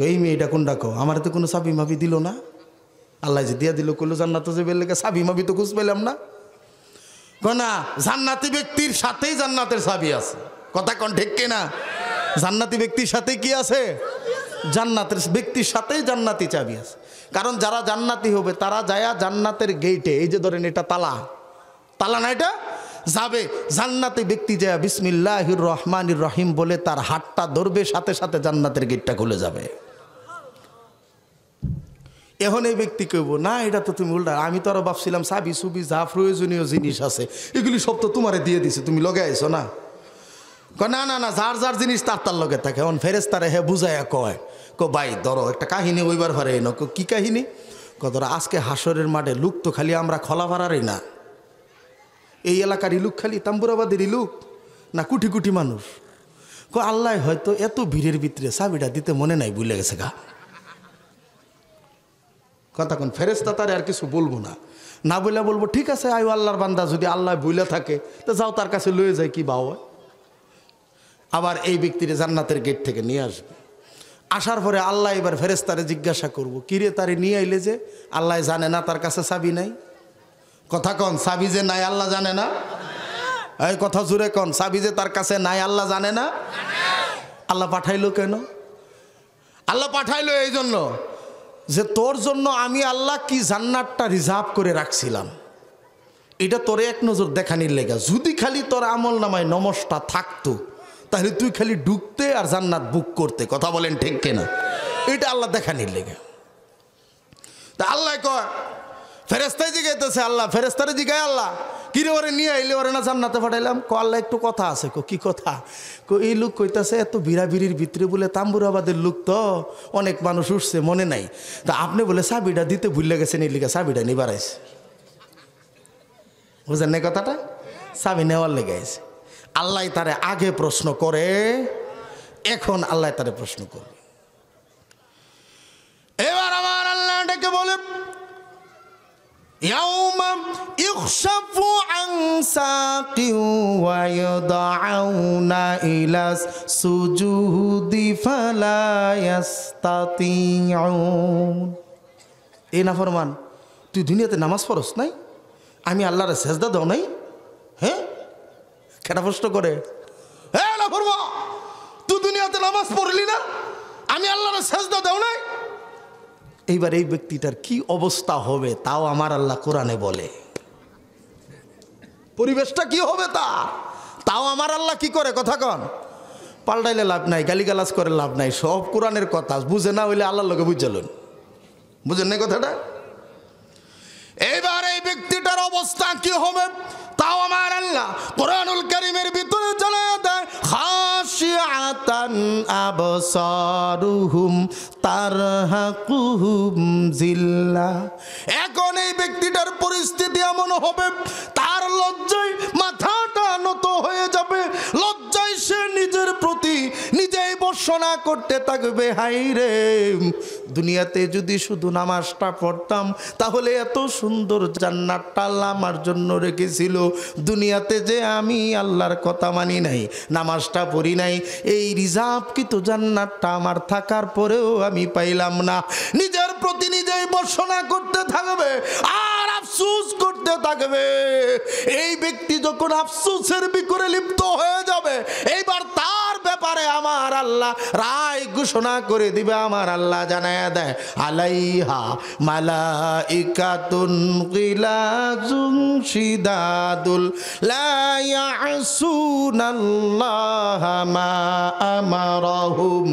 এই মেয়েটা কোনটা কো, আমার তো কোনো চাবি মাবি দিল না, আল্লাহ যে দিয়া দিল কইলো জান্নাত যে বের লেগে চাবি মাবি তো খুঁজ পেলাম না। না, জান্নাতি ব্যক্তির সাথেই জান্নাতের চাবি আছে। কথা কোন ঠিক কিনা? জান্নাতি ব্যক্তির সাথে কি আছে? জান্নাতের ব্যক্তির সাথেই জান্নাতি চাবি আছে। কারণ যারা জান্নাতি হবে তারা যায়া জান্নাতের গেটে, এই যে ধরেন এটা তালা, তালা না এটা, যাবে জান্নাতি ব্যক্তি যায় বিসমিল্লাহির রহমানির রহিম বলে তার হাতটা ধরবে, সাথে সাথে জান্নাতের গেটটা খুলে যাবে। এখন এই ব্যক্তি কইব, না এটা তো তুমি উল্টা, আমি তো আরো ভাবছিলাম চাবি সুবি যা প্রয়োজনীয় জিনিস আছে এগুলি সব তো তোমারে দিয়ে দিছে, তুমি লগে আইছো না? না না না, যার যার জিনিস তার তার লগে থাকে। এখন ফেরেশতারে হে বুঝাইয়া কয়, ভাই ধরো একটা কাহিনী ওইবার পারে না। কি কাহিনী? ধরো আজকে হাসরের মাঠে লুক তো খালি আমরা খোলা ভাড়ারই না, এই এলাকারই লোক, খালি তাম্বুরাবাদেরই লোক না, কোটি কোটি মানুষ। আল্লাহ হয়তো এত ভিড়ের ভিতরে চাবিটা দিতে মনে নাই, ভুলে গেছে গা। কথা কোন ফেরেশতা তারে আর কিছু বলবো না, না বলে বলবো ঠিক আছে আয়ু আল্লাহর বান্দা, যদি আল্লাহ বইলে থাকে তো যাও তার কাছে লয়ে যায়, কি বাও। আবার এই ব্যক্তিরে জান্নাতের গেট থেকে নিয়ে আসবে। আসার পরে আল্লাহ এবার ফেরেশতারে জিজ্ঞাসা করবো, কিরে তারে নিয়ে আইলে যে? আল্লাহ জানে না তার কাছে চাবি নাই? কথা কন, চাবি যে নাই আল্লাহ জানে না? এই কথা জুড়ে কন, চাবি যে তার কাছে নাই আল্লাহ জানে না? আল্লাহ পাঠাইলো কেন? আল্লাহ পাঠাইলো এই জন্য যে তোর জন্য আমি আল্লাহ কি জান্নাতটা রিজার্ভ করে রাখছিলাম, এটা তোরে এক নজর দেখানির লেগা। যদি খালি তোর আমল নামায় নমসটা থাকতো তাহলে তুই খালি ঢুকতে আর জান্নাত বুক করতে। কথা বলেন ঠিক কিনা? এটা আল্লাহ দেখানির লেগা। তা আল্লাহ কয়, ফেরেশতাই জিগাইতেছে আল্লাহ, ফেরেশতারে জিগায় আল্লাহ, কিরে ওরে নিয়ে আইলে ওরে না জান্নাতে পাঠাইলাম? আল্লাহ একটু কথা আছে। কি কথা? এই লোক কইতাছে এত বিড়াবিড়ির ভিতরে বলে তাম্বুরাবাদের লোক তো অনেক মানুষ উঠছে মনে নাই, তা আপনি বলে চাবিটা দিতে ভুলে গেছেন, এই লিগা চাবিটা নিয়ে বাড়াইছে। বুঝেন না কথাটা? চাবি নেওয়ার লেগে আছে। আল্লাহ তারে আগে প্রশ্ন করে, এখন আল্লাহ তারে প্রশ্ন করবে। এবার আমার আল্লাহ ডেকে বলে, ইয়াউমা ইখশাফু আন সাকিন ওয়া ইয়াদউনা ইলা সুজুদি ফালা ইস্তাতিউন। এই নাফরমান, তুই দুনিয়াতে নামাজ পড়স নাই? আমি আল্লাহর সেজদা দাও নাই? হ্যাঁ, কেটা প্রশ্ন করে, হ্যাঁ নাফরমান, তুই দুনিয়াতে নামাজ পড়লি না? আমি আল্লাহর সেজদা দাও নাই? এইবার এই ব্যক্তিটার কি অবস্থা হবে তাও আমার আল্লাহ কোরআনে বলে। পরিবেশটা কি হবে তাও আমার আল্লাহ কি করে? কথা কন, পাল্টাইলে লাভ নাই, গালিগালাজ করে লাভ নাই, সব কোরআনের কথা। বুঝে না হইলে আল্লাহর লোকে বুঝলেন, বুঝেন না কথাটা? এইবার এই ব্যক্তিটার অবস্থা কি হবে তাও আমার আল্লাহ কোরআনুল কারীমের ভিতরে জানায় দেয়, খাশিআতান আবসারুহুম তারহাকুহুম জিল্লাহ। এখন এই ব্যক্তিটার পরিস্থিতি এমন হবে, তার লজ্জায় মাথাটা নত হয়ে যাবে, লজ্জায় সে নিজের প্রতি নিজেই ভর্ৎসনা করতে থাকবে, হাই রে দুনিয়াতে যদি শুধু নামাজটা পড়তাম তাহলে এত সুন্দর জান্নাতটা আল্লাহ আমার জন্য রেখেছিল। দুনিয়াতে যে আমি আল্লাহর কথা মানি নাই, নামাজটা পড়ি নাই, এই রিজার্ভকৃত জান্নাতটা আমার থাকার পরেও আমি পাইলাম না। নিজের প্রতি নিজেই ভর্ৎসনা করতে থাকবে আর আফসোস করতে থাকবে। এই ব্যক্তি যখন আফসোসের ভিতরে লিপ্ত হয়ে যাবে, এইবার তার ব্যাপারে আমার আল্লাহ রায় ঘোষণা করে দিবে। আমার আল্লাহ জানায়া দেয়, আলাইহা মালাইকাতুন গিলাজুন শিদাদুল লা ইয়াসুনাল্লাহা মা আমারাহুম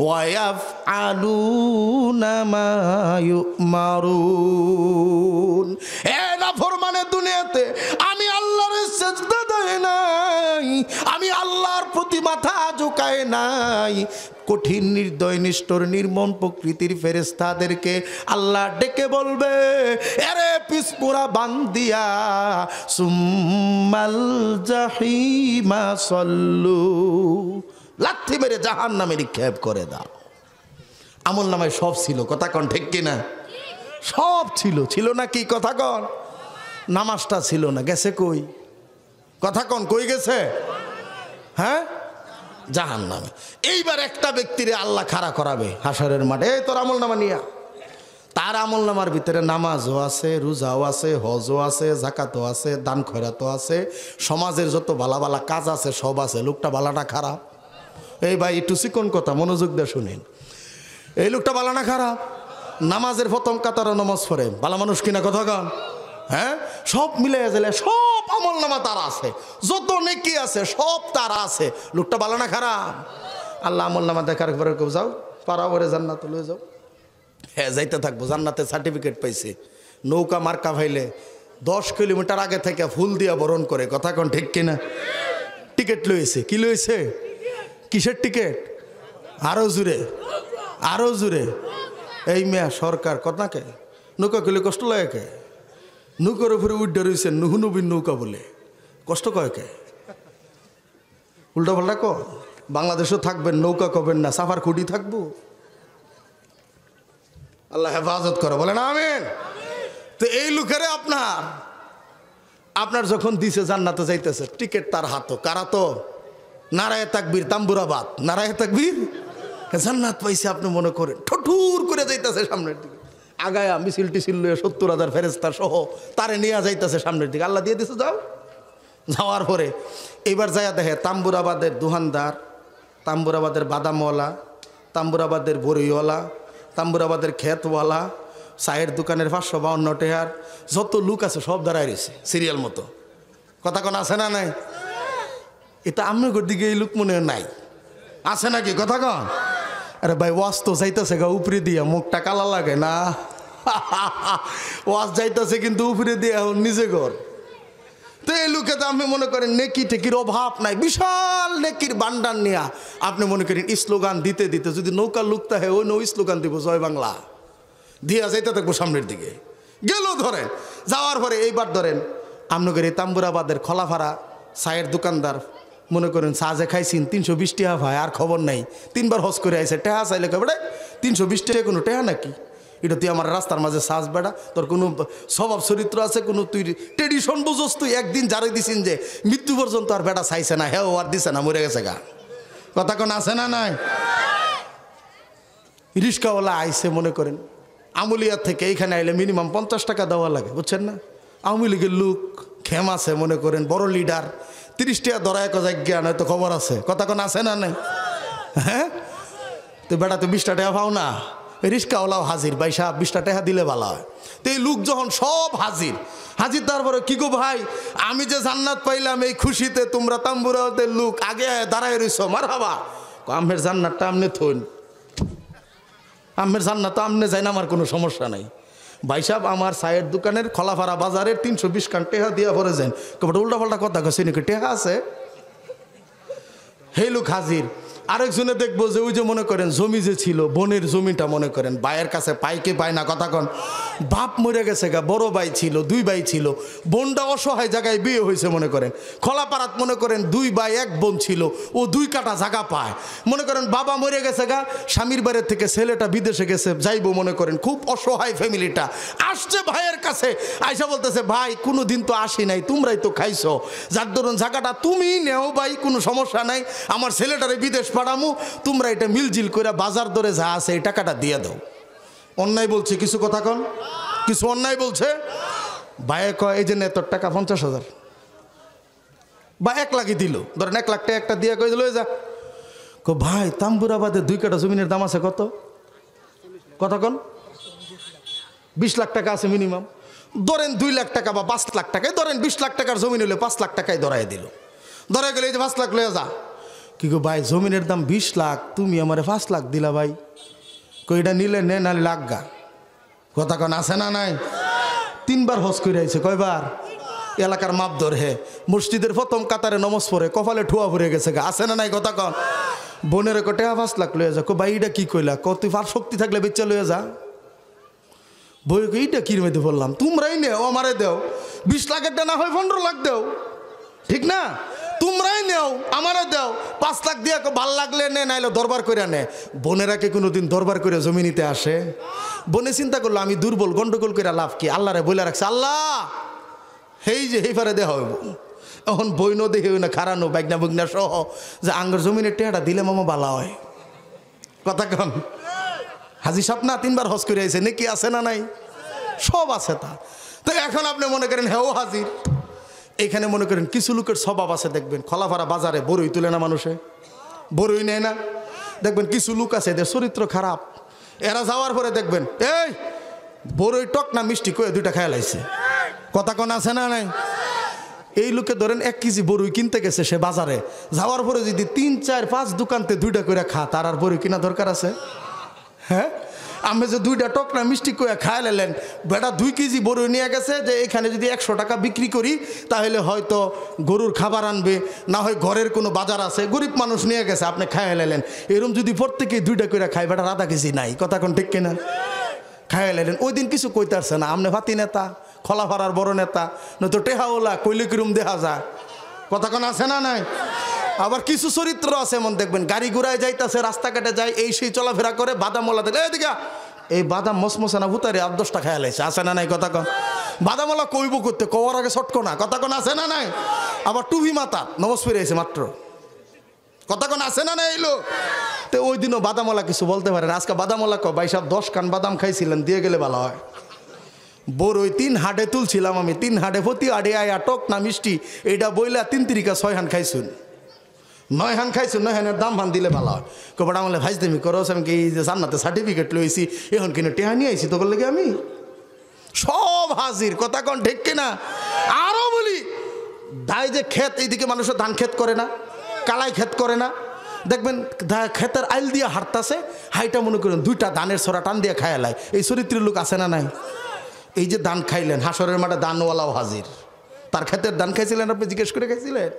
ওয়া ইয়াফআলুনা মা ইউমারুন। এ নাফরমানে দুনিয়াতে আমি আল্লাহর সিজদা দেই নাই, আমি আল্লাহর প্রতি মাথা ঝুঁকাই নাই। কঠিন নির্দয় নিষ্ঠুর নির্মম প্রকৃতির ফেরেশতাদেরকে আল্লাহ ডেকে বলবে, এরে পিসপুরা বান্দিয়া সুম্মাল জাহিমা সল্লু, লাথি মেরে জাহান্নামে নিক্ষেপ করে দাও। আমল নামায় সব ছিল, কথা কন ঠিক কিনা? সব ছিল, ছিল না কি? কথা কন। নামাজটা ছিল না, গেছে কই? কথা কন, কই গেছে? হ্যাঁ, জাহান্নামে। এইবার একটা ব্যক্তিরে আল্লাহ খাড়া করাবে হাসরের মাঠে, এই তোর আমল নামা নিয়া। তার আমল নামার ভিতরে নামাজও আছে, রোজাও আছে, হজও আছে, জাকাতও আছে, দান খয়রাতও আছে, সমাজের যত ভালা ভালা কাজ আছে সব আছে। লোকটা বালাটা খারাপ। এই ভাই একটু চিকন কথা মনোযোগ দিয়ে শুনেন, এই লোকটা বালানা খারাপ। নামাজের প্রথম কাতারে নামাজ পড়ে, বালা মানুষ কিনা? কথা কন। হ্যাঁ, সব মিলে গেলে সব আমল নামা তার আছে, যত নেকি আছে সব তার আছে। লোকটা বালানা খারাপ। আল্লাহ আমল নামা দেখার পরে কেউ যাও পারা করে জান্নাতে লয়ে যাও। হ্যাঁ, যাইতে থাকবো। জান্নাতে সার্টিফিকেট পাইছে, নৌকা মার্কা ভাইলে 10 কিলোমিটার আগে থেকে ফুল দিয়া বরণ করে। কথা কন ঠিক কিনা? টিকিট লইছে। কি লইছে? কিসের টিকিট? আরো জুড়ে, আরো জুড়ে। এই মেয়া সরকার কথাকে নৌকা করলে কষ্ট লাগে কে? নৌকার উপরে উড্ডা রয়েছে, নুহু নবীন নৌকা বলে কষ্ট কয় কে? উল্টা পাল্টা ক। বাংলাদেশও থাকবেন, নৌকা কবেন না, সাফার খুঁটি থাকবো। আল্লাহ হেফাজত করে, বলেন আমিন। তো এই লোকেরে আপনার যখন দিছে জান্নাতে যাইতেছে, টিকিট তার হাতও, কারা তো নারায়ে তাকবীর, তাম্বুরাবাদ, নারায়ে তাকবীর, জান্নাত পাইছে। আপনি মনে করেন ঠঠুর করে যাইতেছে সামনের দিকে, আগায়া মিছিল টিছিল 70,000 ফেরেশতা সহ তারে নিয়ে যাইতেছে সামনের দিকে। আল্লাহ দিয়ে দিছে, যাও। যাওয়ার পরে এইবার যাইয়া দেখে তাম্বুরাবাদের দোকানদার, তাম্বুরাবাদের বাদামওয়ালা, তাম্বুরাবাদের বড়ইওয়ালা, তাম্বুরাবাদের ক্ষেতওয়ালা, চায়ের দোকানের 552 টাকার যত লোক আছে সব দাঁড়ায় রয়েছে সিরিয়াল মতো। কথা কোন আছে না নাই? এটা আমনগর দিকে এই লোক মনে নাই, আছে নাকি? কথা কন। আরে ভাই, ওয়াজ তো যাইতেছে গা উপরে দিয়া, মুখটা কালা লাগে না? ওয়াজ যাইতেছে কিন্তু উপরে দিয়া নিজে ঘর। তো এই লোকে তো আপনি মনে করেন নেকি টেকির অভাব নাই, বিশাল নেকির বান্ডার নিয়া আপনি মনে করেন স্লোগান দিতে দিতে যদি নৌকার লুকতা হয় ওই নৌ স্লোগান দিব, জয় বাংলা দিয়া যাইতে থাকবো সামনের দিকে। গেল ধরেন, যাওয়ার পরে এইবার ধরেন আপনাদের এই তাম্বুরাবাদের খোলাফাড়া চায়ের দোকানদার মনে করেন চা যে খাইছেন 320 টাকা ভাই, আর খবর নাই, 3 বার হজ করে আইসে, টেহা চাইলে কেবড়ে 320 টাকা কোনো টেহা নাকি? এটা তুই আমার রাস্তার মাঝে সাজ বেড়া, তোর কোনো স্বভাব চরিত্র আছে, কোনো তুই ট্রেডিশন বুঝোস? তুই একদিন যারাই দিছিন যে মৃত্যু পর্যন্ত আর বেটা চাইছে না, হ্যাঁ আর দিছে না, মরে গেছে গা। কথা কোন আছে না নাই? রিস্কাওয়ালা আইসে মনে করেন আমুলিয়ার থেকে এইখানে আইলে মিনিমাম 50 টাকা দেওয়া লাগে, বুঝছেন না? আওয়ামী লীগের লোক খেম আছে মনে করেন, বড় লিডার, 30 টাকা ধরা এক জায়গা নয়তো খবর আছে। কথা কোন আছে না নাই? হ্যাঁ, তো বেটা তো 20 টাকা পাও না, রিস্কাওয়ালাও হাজির, ভাই সাহেব 20 টাকা দিলে ভালো হয়। তো এই লোক যখন সব হাজির, তারপরে কি গো ভাই, আমি যে জান্নাত পাইলাম এই খুশিতে তোমরা তাম্বুরাদের লোক আগে দাঁড়ায় রইছ, মারহাবা। আমের জান্নাতটা আমনে থইন, আমের জান্নাত আমনে যাই না, আমার কোনো সমস্যা নাই। ভাই সাহেব আমার চায়ের দোকানের খোলাফাড়া বাজারের 320 খান টেহা দিয়া পরে যান। কবে উল্টা পাল্টা কথা কছে নাকি? টেহা আছে। সেই লোক হাজির। আরেকজনে দেখবো যে ওই যে মনে করেন জমি যে ছিল বনের জমিটা মনে করেন ভাইয়ের কাছে পাই কি পায় না, কথা কন, বাপ মরে গেছে গা, বড় ভাই ছিল, 2 ভাই ছিল, বোনটা অসহায় জায়গায় বিয়ে হয়েছে মনে করেন। খোলাপাড়াত মনে করেন 2 ভাই 1 বোন ছিল, ও 2 কাঠা জায়গা পায়। মনে করেন বাবা মরে গেছে গা, স্বামীর বাড়ির থেকে ছেলেটা বিদেশে গেছে, যাইবো মনে করেন, খুব অসহায় ফ্যামিলিটা। আসছে ভাইয়ের কাছে, আয়সা বলতেছে ভাই কোনো দিন তো আসি নাই, তোমরাই তো খাইছো, যার ধরুন জায়গাটা তুমি নেও ভাই, কোনো সমস্যা নাই, আমার ছেলেটারে বিদেশ পাঠামু, তোমরা এটা মিলজিল করে বাজার দরে যা আছে এই টাকাটা দিয়ে দাও। অন্যায় বলছে কিছু, কথা কন, কিছু অন্যায় বলছে? ভাইয়ে কয় এই যে নে তোর টাকা 50,000 বা 1 লাখই দিল, ধরেন 1 লাখ টাকা একটা দিয়ে কই দিল যা। কো ভাই তাম্বুরাবাদে 2 কাঠা জমিনের দাম আছে কত, কথা কন? 20 লাখ টাকা আছে মিনিমাম। ধরেন 2 লাখ টাকা বা 5 লাখ টাকায়, ধরেন 20 লাখ টাকার জমিন হলে 5 লাখ টাকায় ধরাই দিল। ধরাই গেলে এই যে 5 লাখ লয়ে যা। কি গো ভাই জমিনের দাম 20 লাখ, তুমি আমারে 5 লাখ দিলা ভাই। কইটা নিলে নে না লাগগা, কথা কন আছে না নাই? 3 বার হজ করে আইছে, কয়বার? এলাকার মাপ ধর হে, মসজিদের প্রথম কাতারে নমাজ পড়ে কপালে ঠুয়া ভরে গেছে গা, আছে না নাই? কথা কন। বোনের কোটে 5 লাখ লয়ে যা। কো ভাই এটা কি কইলা? ক তুই আর শক্তি থাকলে বেচা লয়ে যা। বই এইটা কির মধ্যে বললাম, তোমরাই নেও আমারে দেও, 20 লাখেরটা না হয় 15 লাখ দেও, ঠিক না? তোমরাই নেও আমারে দেও, 5 লাখ দিয়া ভাল লাগলে নে, নাইলে দরবার করে নে। বোনেরা কি কোনোদিন দরবার করে জমি নিতে আসে? বোনে চিন্তা করলো আমি দুর্বল, গন্ডগোল করে লাভ কি, আল্লাহরে বলে রাখছে আল্লাহ এই যে এই পারে দেওয়া হইব। এখন বইনও দেখে না খারানো বাইকনা বগনা সহ যে আঙ্গর জমিনের টেহাটা দিলে মামা বালা হয়, কথা কন। হাজি সাহেব না 3 বার হজ করে আইছে, নাকি আছে না নাই? সব আছে তা। তো এখন আপনি মনে করেন হেও হাজির, এখানে মনে করেন কিছু লোকের স্বভাব আছে, দেখবেন খোলাপাড়া বাজারে বড়ই তুলে না, মানুষে বড়ই নেয় না। দেখবেন কিছু লোক আছে এদের চরিত্র খারাপ, এরা যাওয়ার পরে দেখবেন এই বড়ই টক না মিষ্টি কয়ে 2টা খায় লাইছে, কথা কোন আছে না নাই? এই লোকে ধরেন 1 কেজি বড়ই কিনতে গেছে সে বাজারে, যাওয়ার পরে যদি 3, 4, 5 দোকানতে 2টা করে খা, তার আর বড়ই কিনা দরকার আছে? হ্যাঁ, আমি যে 2টা টক না মিষ্টি কয়ে খায় লাইলেন, বেটা 2 কেজি বড়ই নিয়ে গেছে যে এখানে যদি 100 টাকা বিক্রি করি তাহলে হয়তো গরুর খাবার আনবে, না হয় ঘরের কোনো বাজার আছে, গরিব মানুষ নিয়ে গেছে, আপনি খায় লাইলেন। এরকম যদি প্রত্যেকেই 2টা করে খায়, বেটা আধা কেজি নাই, কথা কোন ঠিক কিনা? খায় লাইলেন। ওই দিন কিছু কইতে আসছে না, আপনি ভাতি নেতা, খোলাপাড়ার বড় নেতা, নয়তো টেহাওলা কইলে কিরম দেখা যায়, কথা কোন আছে না নাই? আবার কিছু চরিত্র আছে এমন, দেখবেন গাড়ি ঘোড়ায় যাইতেছে, রাস্তাঘাটে যায়, এই সেই চলাফেরা করে, বাদামওয়ালা দেখে এদিকে এই বাদাম মসমসানা ভুতারে 8-10টা খেয়া লাইছে, আছে না নাই? কথা কন। বাদামওয়ালা কইব করতে কওয়ার আগে ছটকো না, কথা কোন আছে না নাই? আবার টুপি মাথা নমজ ফিরে আইছে মাত্র, কথা কোন আছে না নাই? এলো তো ওই দিনও বাদামওয়ালা কিছু বলতে পারে না। আজকে বাদামওয়ালা কয় ভাই সাহেব 10 কান বাদাম খাইছিলেন, দিয়ে গেলে ভালো হয়। বড়ই 3 হাটে তুলছিলাম আমি, 3 হাটে প্রতি আড়ে আয়া টক না মিষ্টি এইটা বইলা 3 তিরিকা 6 হান খাইছুন, 9 হান খাইছুন, 9 হানের দাম হান দিলে ভালো হয়। কবার আমলে ভাইজ দেমি করস, আমি কি যে জান্নাতে সার্টিফিকেট লইছি, এখন কিনে টেহা নিয়ে আইছি তোর লেগে আমি সব হাজির, কথা কন ঠিক কিনা? আরো বলি দায় যে ক্ষেত, এইদিকে মানুষের ধান ক্ষেত করে না, কালাই ক্ষেত করে না, দেখবেন ক্ষেতের আইল দিয়ে হাঁটতাছে, হাইটা মনে করেন 2টা ধানের ছড়া টান দিয়ে খায়ালায়, এই চরিত্রের লোক আছে না নাই? এই যে ধান খাইলেন, হাসরের মাঠে ধানওয়ালাও হাজির, তার ক্ষেতের ধান খাইছিলেন আপনি জিজ্ঞেস করে খাইছিলেন?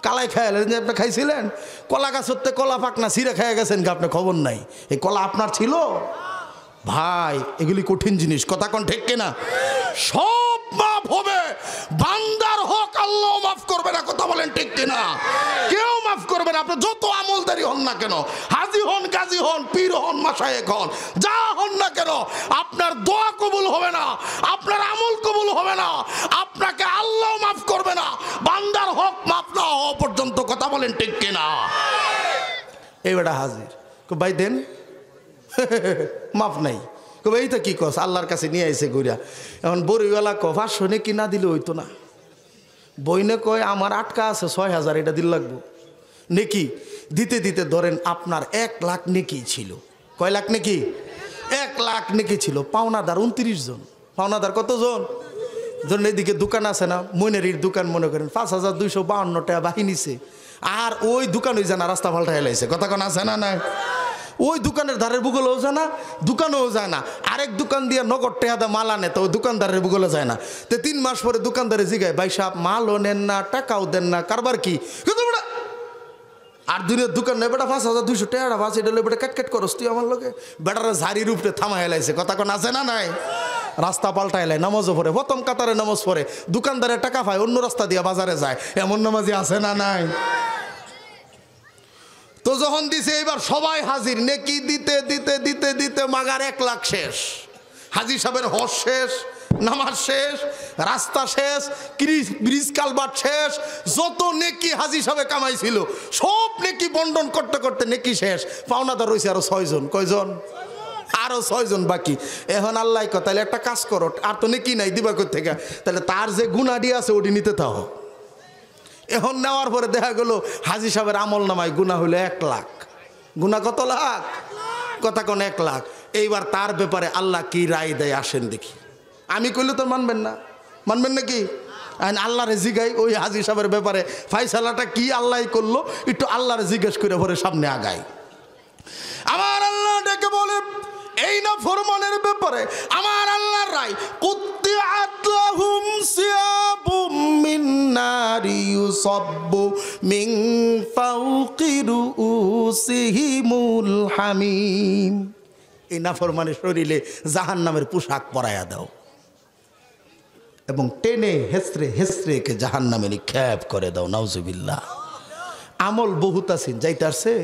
কালাই খাইলেন যে আপনি খাইছিলেন? কলা গাছ হতে কলা পাকনা ছিঁড়ে খাইয়া গেছেন, আপনার খবর নাই, এই কলা আপনার ছিল? ভাই এগুলি কঠিন জিনিস, কথা কোন ঠিক কিনা? সব মাফ হবে, বান্দার হক আল্লাহ মাফ করবে না, কথা বলেন ঠিক কিনা? কেউ মাফ করবে না, আপনি যত আমলদারি হন না কেন, হাজি হন, গাজী হন, পীর হন, মাশায়েখ হন, যা হন না কেন, আপনার দোয়া কবুল হবে না, আপনার আমল কবুল হবে না, আপনাকে আল্লাহ মাফ করবে না, বান্দার হক মাফ না হওয়া পর্যন্ত, কথা বলেন ঠিক কিনা? এই বেটা হাজির, ভাই দেন মাফ নাই, এইটা কি কস, আল্লাহর কাছে নিয়ে আইসে ঘুরিয়া। এখন বড়িওয়ালা ক 500 নাকি না দিলে হইতো না, বইনে কয় আমার আটকা আছে 6000, এটা দিল লাগবো নাকি? দিতে দিতে ধরেন আপনার 1 লাখ নেকি ছিল, কয় লাখ নাকি? 1 লাখ নেকি ছিল, পাওনাদার 29 জন, পাওনাদার কতজন? ধরেন এদিকে দোকান আছে না, মইনারির দোকান মনে করেন 5252 টাকা বাহিনীছে, আর ওই দোকান ওই জানা রাস্তা পাল্টাই লাইছে, কথা কোন আছে না নাই? ওই দোকানের ধারের বুগলেও যায় না, দোকানেও যায় না, আরেক দোকান দিয়ে নগদ টেহাদা মাল আনে, তো ওই দোকানদারের বুগলে যায় না। তো 3 মাস পরে দোকানদারে জিগায় ভাই সাহেব মালও নেন না, টাকাও দেন না, কারবার কি? আর দুনিয়ার দোকান নেই বেটা 5200 টাকা ভাস, এটা বেটা কাট কাট করস তুই আমার লোকে, বেটারা ঝাড়ির উপরে থামা হেলাইছে, কথা কোন আছে না নাই? রাস্তা পাল্টাইলে নামাজও পড়ে, প্রথম কাতারে নামাজ পড়ে, দোকানদারে টাকা পায়, অন্য রাস্তা দিয়ে বাজারে যায়, এমন নামাজি আছে না নাই? তো যখন দিছে এবার সবাই হাজির, নেকি দিতে দিতে দিতে দিতে মাগার 1 লাখ শেষ, হাজি সাহেবের হজ শেষ, নামাজ শেষ, রাস্তা শেষ, ব্রিজ কালভার্ট শেষ, যত নেকি হাজি সাহেব কামাইছিল সব নেকি বন্টন করতে করতে নেকি শেষ। পাওনাদার রয়েছে আরো 6 জন। কয়জন? আরো 6 জন বাকি। এখন আল্লাহ কয় তাহলে একটা কাজ করো, আর তো নেকি নাই দিবা কই থেকে, তাহলে তার যে গুনাহটি আছে ওটি নিতে থাও। এখন নেওয়ার পরে দেখা গেল হাজি সাহেবের আমল নামায় গুনাহ হইলো 1 লাখ। গুনাহ কত লাখ? কথা কোন 1 লাখ। এইবার তার ব্যাপারে আল্লাহ কি রায় দেয় আসেন দেখি। আমি কইলে তো মানবেন না, মানবেন নাকি? আল্লাহরে জিগাই ওই হাজি সাহেবের ব্যাপারে ফাইসালাটা কি আল্লাহ করলো, একটু আল্লাহরে জিজ্ঞেস করে পরে সামনে আগাই। আমার আল্লাহ ডেকে বলে এই না ফরমানের ব্যাপারে আমার আল্লাহর রায়, কুত্তিআত লাহুম সিয়াবুম মিন নারি ইউসাব্বু মিন ফাওকি রুউসিহিমুল হামিম। এই নাফরমানের শরীরে জাহান্নামের পোশাক পরাইয়া দাও এবং টেনে হেসরে হেসরে কে জাহান্নামে নিক্ষেপ করে দাও। নাউজুবিল্লাহ। আমল বহুত আছেন, যাইতে আসছে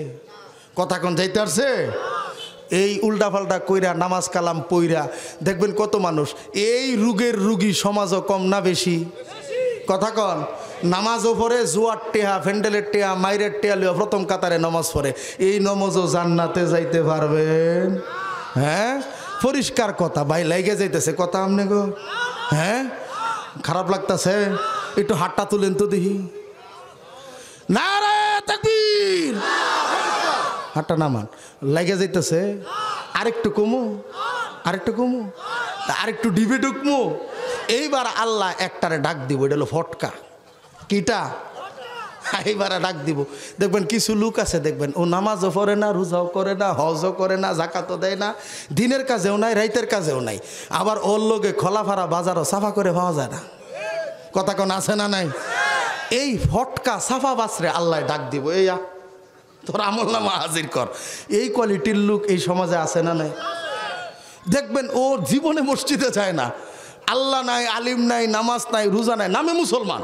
কথা কোন, যাইতে আসছে। এই উল্টাপাল্টা কইরা নামাজ কালাম পইরা দেখবেন কত মানুষ, এই রোগের রুগী সমাজও কম না বেশি? কথা কন। নামাজও পড়ে, জুয়ার টেহা, ফ্যান্ডেলের টেহা, মাইরের টেহা লিয়া প্রথম কাতারে নামাজ পড়ে। এই নমাজও জান্নাতে যাইতে পারবেন? হ্যাঁ, পরিষ্কার কথা ভাই, লাইগে যাইতেছে কথা আমনে গো। হ্যাঁ, খারাপ লাগতেছে, একটু হাতটা তুলেন তো দেখি। নারে তাকবীর, হাতটা নামান, লাগে যাইতেছে। আরেকটু কমু, আরেকটু কমু, আরেকটু ডিবে ঢুকমু। এইবার আল্লাহ একটারে ডাক দিব, এটা হলো ফটকা। কিটা? এইবারে ডাক দিব। দেখবেন কিছু লোক আছে, দেখবেন ও নামাজও পড়ে না, রোজাও করে না, হজও করে না, জাকাতও দেয় না, দিনের কাজেও নাই, রাইতের কাজেও নাই, আবার ওর লোকে খোলাফারা বাজারও সাফা করে পাওয়া যায় না। কথা কোন আছে না নাই? এই ফটকা সাফা বাসরে আল্লাহ ডাক দিব, এই তোর আমল নামা হাজির কর। এই কোয়ালিটির লোক এই সমাজে আছে না নাই? দেখবেন ও জীবনে মসজিদে যায় না, আল্লাহ নাই, আলিম নাই, নামাজ নাই, রোজা নাই, নামে মুসলমান।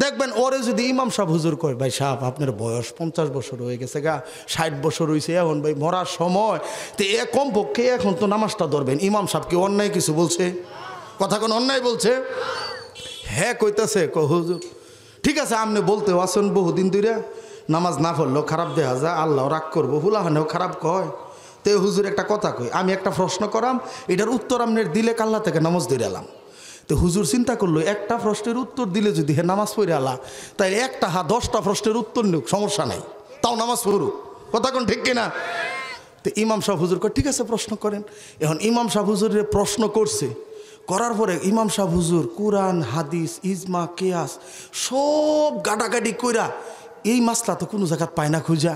দেখবেন ওরে যদি ইমাম সাহেব হুজুর কয়, ভাই সাহেব আপনার বয়স 50 বছর হয়ে গেছে গা, 60 বছর হয়েছে, এখন ভাই মরার সময়, তো এ কমপক্ষে এখন তো নামাজটা ধরবেন। ইমাম সাহেব কি অন্যায় কিছু বলছে? কথা কোন অন্যায় বলছে? হ্যাঁ কইতাছে, হুজুর ঠিক আছে, আপনি বলতেও আসেন বহুদিন ধরে, নামাজ না পড়লেও খারাপ দেখা যায়, আল্লাহ রাগ করবো, হুলাহানেও খারাপ কয়। তো হুজুর একটা কথা কই, আমি একটা প্রশ্ন করাম, এটার উত্তর আপনার দিলে কাল্লা থেকে নামাজ ধরে এলাম। তো হুজুর চিন্তা করলো, একটা প্রশ্নের উত্তর দিলে যদি হে নামাজ পড়ে আলা, তাই একটা 10টা প্রশ্নের উত্তর নিক, সমস্যা নাই, তাও নামাজ পড়ুক। কথা কোন ঠিক কিনা? তো ইমাম সাহেব হুজুর কয় ঠিক আছে প্রশ্ন করেন। এখন ইমাম সাহেব হুজুরের প্রশ্ন করছে, করার পরে ইমাম সাহেব হুজুর কোরআন হাদিস ইজমা কেয়াস সব গাডাগাডি কইরা এই মাসলা তো কোনো জায়গা পায় না খুঁজা।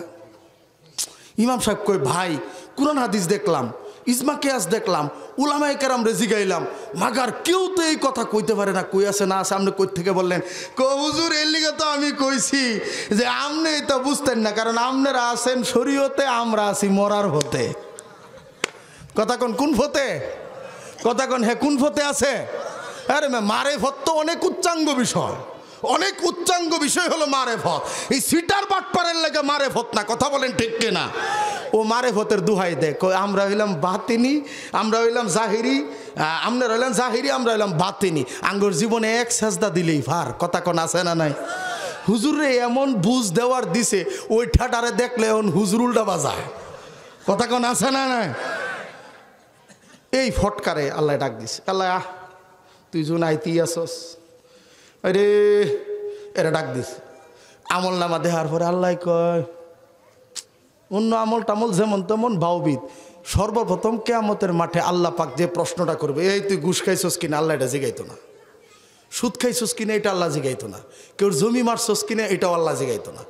ইমাম সাহেব কই, ভাই কোরআন হাদিস দেখলাম, ইজমা কেয়াস দেখলাম, উলামায়ে কেরাম রে জিগাইলাম, মাগার কেউ তো এই কথা কইতে পারে না, কই আছে না আছে। আপনি কই থেকে বললেন? হুজুর এর লিগে তো আমি কইছি যে আপনি তো বুঝতেন না, কারণ আপনারা আছেন শরীয়তে, আমরা আছি মরার হতে। কথা কোন, কোন ফতে? কথা কোন, হ্যাঁ কোন ফতে আছে? আরে মারেফত তো অনেক উচ্চাঙ্গ বিষয়, অনেক উচ্চাঙ্গ বিষয় হলো মারেফত। এই সিটার বাটপারের লেগে মারেফত না, কথা বলেন ঠিক কিনা? ও মারেফতের দুহাই দেখ, আমরা হইলাম বাতিনি, আমরা হইলাম জাহিরি, আপনারা হইলাম জাহিরি, আমরা হইলাম বাতিনি। আঙ্গুর জীবনে এক সেজদা দিলেই ভার। কথা কোন আছে না নাই? হুজুরে এমন বুঝ দেওয়ার দিছে, ওই ঠাটারে দেখলে এখন হুজুর উল্টা বাজায়। কথা কোন আছে না নাই? এই ফটকারে আল্লাহ ডাক দিছে, আল্লাহ তুই জুন আইতি আসস, আরে এরা ডাক দিছে। আমল নামা দেহার পরে আল্লাহ কয়, অন্য আমল টামল যেমন তেমন ভাওবিদ, সর্বপ্রথম কিয়ামতের মাঠে আল্লাহ পাক যে প্রশ্নটা করবে, এই তুই ঘুষ খাইছস কিনা, আল্লাহ এটা জিগাইতো না। সুদ খাইছস কিনা, এটা আল্লাহ জিগাইতো না। কেউ জমি মারছস কিনা, এটাও আল্লাহ জিগাইতো না।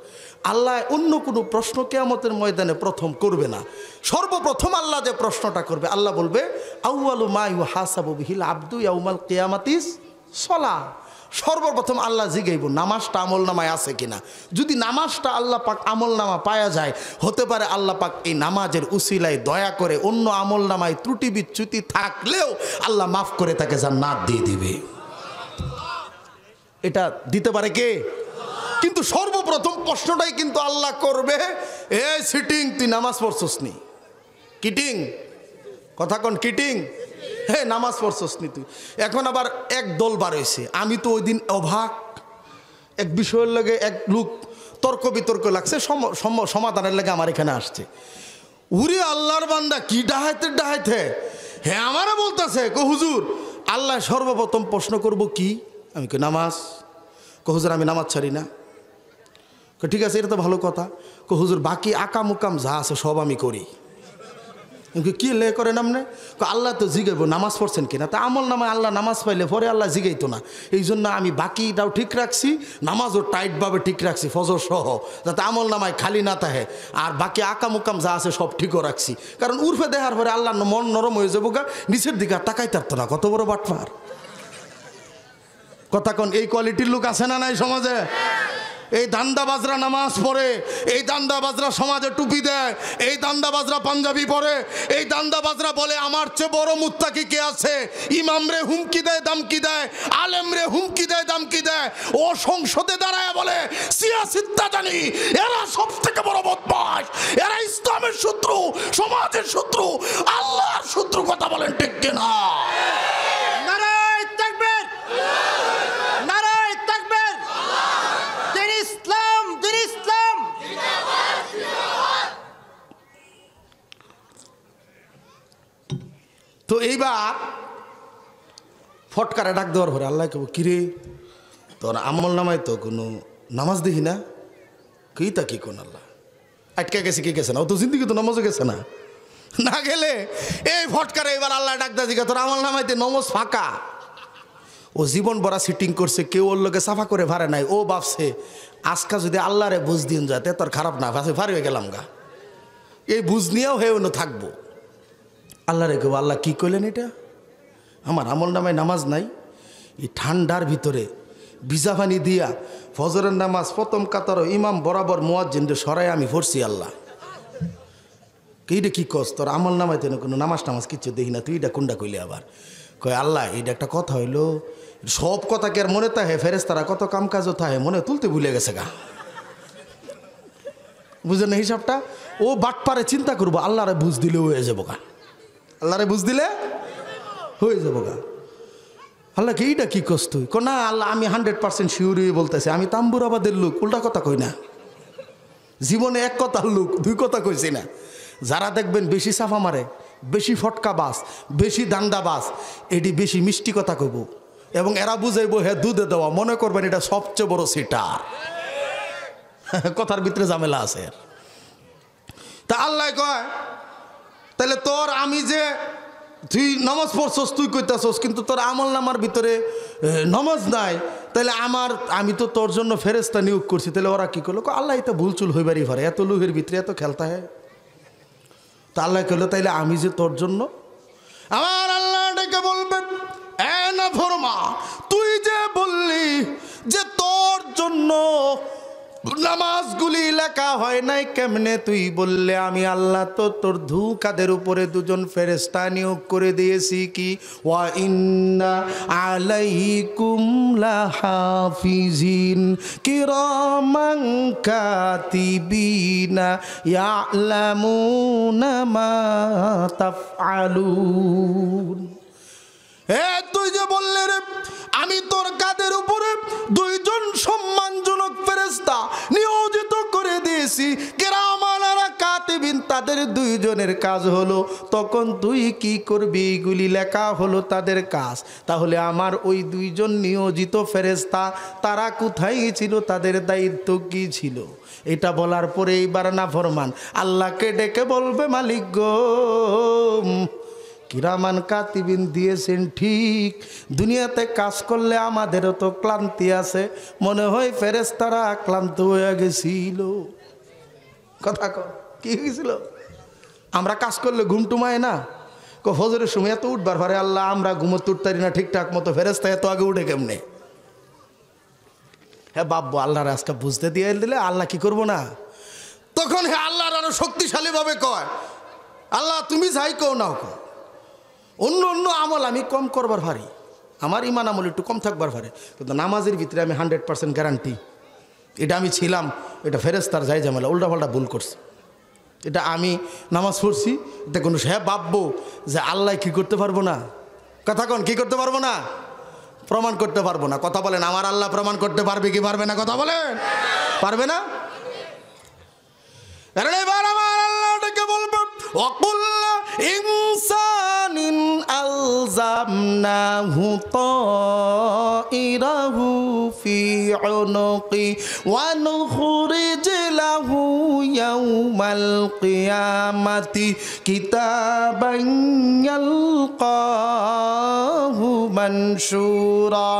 আল্লাহ অন্য কোনো প্রশ্ন কিয়ামতের ময়দানে প্রথম করবে না। সর্বপ্রথম আল্লাহ যে প্রশ্নটা করবে, আল্লাহ বলবে আউয়ালু মা ইউহাসাবু বিহিল আবদু ইয়াউমাল কিয়ামাতিস সালাহ। সর্বপ্রথম আল্লাহ জিগাইব নামাজটা আমল নামায় আছে কিনা। যদি নামাজটা আল্লাহ পাক আমল নামা পায়া যায়, হতে পারে আল্লাহ পাক এই নামাজের উসিলায় দয়া করে অন্য আমল নামায় ত্রুটি বিচ্যুতি থাকলেও আল্লাহ মাফ করে তাকে জান্নাত দিয়ে দিবে। এটা দিতে পারে কে? কিন্তু সর্বপ্রথম প্রশ্নটাই কিন্তু আল্লাহ করবে, এ সিটিং তুই নামাজ পড়ছস নি? কিটিং কথা কোন? কিটিং, হে নামাজ পড়ছস নি তুই? এখন আবার এক দল বার হয়েছে। আমি তো ওই দিন অবাক, এক বিষয়ের লাগে এক লোক তর্ক বিতর্ক লাগছে, সমাধানের লাগে আমার এখানে আসছে। উরি আল্লাহর বান্দা কি ডাহাইতে হ্যাঁ আমারে বলতেছে, কো হুজুর আল্লাহ সর্বপ্রথম প্রশ্ন করব কি? আমি কই নামাজ। কো হুজুর আমি নামাজ ছাড়ি না। ঠিক আছে, এটা তো ভালো কথা। কো হুজুর বাকি আকাম উকাম যা আছে সব আমি করি। কি লে করেন আপনি? আল্লাহ তো জিগাইব নামাজ পড়ছেন কিনা। তা আমল নামায় আল্লাহ নামাজ পাইলে পরে আল্লাহ জিগাইতো না। এই জন্য আমি বাকিটাও ঠিক রাখছি, নামাজও টাইটভাবে ঠিক রাখছি ফজর সহ, যাতে আমল নামায় খালি না থাকে। আর বাকি আকাম উকাম যা আছে সব ঠিকও রাখছি। কারণ উর্ফে দেখার পরে আল্লাহ মন নরম হয়ে যাবো গা, নিচের দিকে তাকাই থাকতো না। কত বড় বাটপার কথা কোন? এই কোয়ালিটির লোক আছে না নাই সমাজে? এই দান্দাবাজরা নামাজ পড়ে, এই দান্দাবাজরা সমাজে টুপি দেয়, এই দান্দাবাজরা পাঞ্জাবি পরে, এই দান্দাবাজরা বলে আমার চেয়ে বড় মুত্তাকি কে আছে। ইমাম রে হুমকি দেয় দামকি দেয়, আলেম রে হুমকি দেয় দামকি দেয়। ও সংসদে দাঁড়ায় বলে সিয়াসিত্তা জানি, এরা সব থেকে বড় বদমাশ, এরা ইসলামের শত্রু, সমাজের শত্রু, আল্লাহর শত্রু। কথা বলেন ঠিক কিনা? নারায়ে তাকবীর, নারায়ে তাকবীর। দিন ইসলাম, দিন ইসলাম। তো এইবার ফটকারে ডাক দেওয়ার পরে আল্লাহ কেবো কিরে তোর আমল নামায় তো কোনো নামাজ দেখি না। কি তা কি কোন আল্লাহ আটকে গেছে, কি গেছে না? ও তো জিন্দিগি তো নামাজও গেছে না। না গেলে এই ফটকারে এবার আল্লাহ ডাক দিকে তোর আমল নামাইতে নমাজ ফাঁকা। ও জীবন ভরা সিটিং করছে, কেউ ওর লোকে সাফা করে ভারে নাই। ও ভাবছে আজকা যদি আল্লাহরে বুঝ দিন যাতে তোর খারাপ না ভাবছে, ভার হয়ে গেলাম গা, এই বুঝ নিয়েও হয়ে অন্য থাকবো। আল্লাহ রে কেউ আল্লাহ কি করলেন এটা? আমার আমল নামায় নামাজ নাই, এই ঠান্ডার ভিতরে ভিজা পানি দিয়া ফজরের নামাজ প্রথম কাতার ইমাম বরাবর মুয়াজ্জিনরে সরাই আমি পড়ছি। আল্লাহ এইটা কি কস? তোর আমল নামাইতে কোনো নামাজ টামাজ কিচ্ছু দেখি না, তুই এটা কোনটা কইলে আবার? কয় আল্লাহ এইটা একটা কথা হইলো, সব কথা কি আর মনে তাহে? ফেরেশতারা কত কাম কাজও তাহে, মনে তুলতে ভুলে গেছে গা। বুঝেন না হিসাবটা? ও বাটপারে চিন্তা করবো আল্লাহরে বুঝ দিলে হয়ে যাবো গা, আল্লাহরে বুঝ দিলে হয়ে যাবো গা। আল্লাহকে এইটা কি কস তুই? না আল্লাহ আমি 100% শিওর বলতেছি, আমি তাম্বুরাবাদের লোক, উল্টা কথা কই না। জীবনে এক কথার লোক, দুই কথা কইছি না। যারা দেখবেন বেশি সাফা মারে, বেশি ফটকা বাস, বেশি দান্দা বাস, এটি বেশি মিষ্টি কথা কইব এবং এরা বুঝাইব হ্যাঁ দুধে দেওয়া, মনে করবেন এটা সবচেয়ে বড় সিটার। কথার ভিতরে ঝামেলা আছে। তা আল্লাহ কয় তাহলে তোর আমি যে তুই নামাজ পড়ছস তুই কইতাছস, কিন্তু তোর আমল নামার ভিতরে নামাজ নাই, তাহলে আমি তো তোর জন্য ফেরেশতা নিয়োগ করছি, তাহলে ওরা কি করলো? আল্লাহ এটা ভুলচুল হইবারই পারে, এত লোহের ভিতরে এত খেলতা হয়। তা আল্লাহ কইলো তাইলে আমি যে তোর জন্য, আমার আল্লাহ ডেকে বলবেন এ না ফরমা, তুই যে বললি যে তোর জন্য নামাজগুলি লেখা হয় নাই, কেমনে তুই বললে? আমি আল্লাহ তো তোর কাদের উপরে দুজন ফেরেশতা নিয়োগ করে দিয়েছি। কি? ওয়া ইন্না আলাইকুম লাহাফিজিন কিরামান কাতিবিনা ইয়ালামুনা মা তাফআলুন। তুই যে বললে রে আমি তোর কাদের উপরে দুইজন সম্মানজনক ফেরেশতা নিয়োজিত করে দিয়েছি, কিরামান কাতিবিন, তাদের দুইজনের কাজ হলো, তখন তুই কি করবি? এইগুলি লেখা হলো তাদের কাজ। তাহলে আমার ওই দুইজন নিয়োজিত ফেরেশতা তারা কোথায় ছিল? তাদের দায়িত্ব কি ছিল? এটা বলার পরে এইবার নাফরমান আল্লাহকে ডেকে বলবে মালিক গো, কিরামান কাতিবিন দিয়েছেন ঠিক, দুনিয়াতে কাজ করলে আমাদেরও তো ক্লান্তি আছে, মনে হয় ফেরেশতারা ক্লান্ত হয়ে গেছিল। কথা কর কি হয়েছিল? আমরা কাজ করলে ঘুম টুমায় না? ফজরের সময় এত উঠবার পারে আল্লাহ, আমরা ঘুমোতে উঠতারি না ঠিকঠাক মতো, ফেরেশতা এত আগে উঠে কেমনে? হ্যাঁ বাব্বু আল্লাহর আজকে বুঝতে দিয়ে দিলে আল্লাহ কি করবো না, তখন হ্যাঁ আল্লাহর আরো শক্তিশালীভাবে কয়, আল্লাহ তুমি যাই কও নাও কও, অন্য অন্য আমল আমি কম করবার পারি, আমার ইমান আমল একটু কম থাকবার পারে, কিন্তু নামাজের ভিতরে আমি 100% গ্যারান্টি এটা আমি ছিলাম, এটা ফেরেস্তার যাই ঝামেলা উল্টাপাল্টা ভুল করছি, এটা আমি নামাজ পড়ছি, এটা কোনো হ্যাঁ ভাববো যে আল্লাহ কি করতে পারবো না, কথা কন কি করতে পারবো না, প্রমাণ করতে পারবো না, কথা বলেন আমার আল্লাহ প্রমাণ করতে পারবে কি পারবে না, কথা বলেন পারবে না। এবার আমার আল্লাহটাকে বলবো ওয়াকুল ইনসানিন আলজামনাহু তাইরাহু ফি উনুকি ওয়া নুখরিজ লাহু ইয়াউমাল কিয়ামাতি কিতাবান ইয়ালকাহু মানশুরা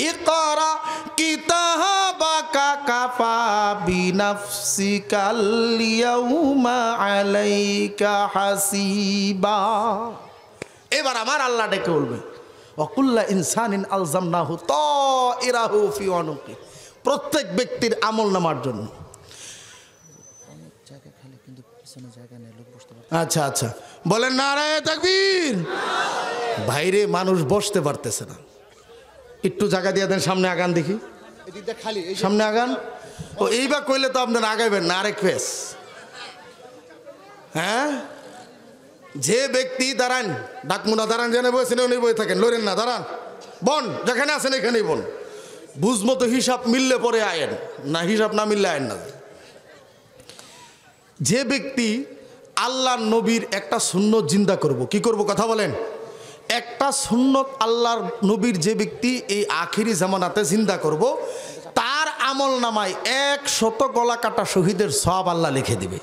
ইকরা কিতাবাকা কাফা বিনাফসিকাল ইয়াউমা আলাইকা হাসিবা। এবার আমার আল্লাহ ডেকে বলবে ওয়াকুল্লা ইনসানিন আলজামনাহু তাইরাহু ফি উনুকি, প্রত্যেক ব্যক্তির আমল নামার জন্য। আচ্ছা আচ্ছা বলেন নারায়ে তাকবীর। বাইরে মানুষ বসতে পারতেছে না, একটু জায়গা দিয়ে দেন, সামনে আগান দেখি, সামনে আগান। ও এইবার কইলে তো আপনার আগাইবেন না, আরেক পেস। হ্যাঁ যে ব্যক্তি দাঁড়ান, ডাকমুনা দাঁড়ান, জেনে বসেন উনি বই থাকেন, লড়েন না, দাঁড়ান, বন যেখানে আছেন এখানেই বন, বুঝমতো হিসাব মিললে পরে আয়েন না, হিসাব না মিললে আয়েন না। যে ব্যক্তি আল্লাহ নবীর একটা সুন্নত জিন্দা করব, কি করব কথা বলেন, একটা সুন্নত আল্লাহর নবীর যে ব্যক্তি এই আখিরি জামানাতে জিন্দা করব, তার আমল নামায় 100 গলা কাটা শহীদের সওয়াব আল্লাহ লিখে দিবে।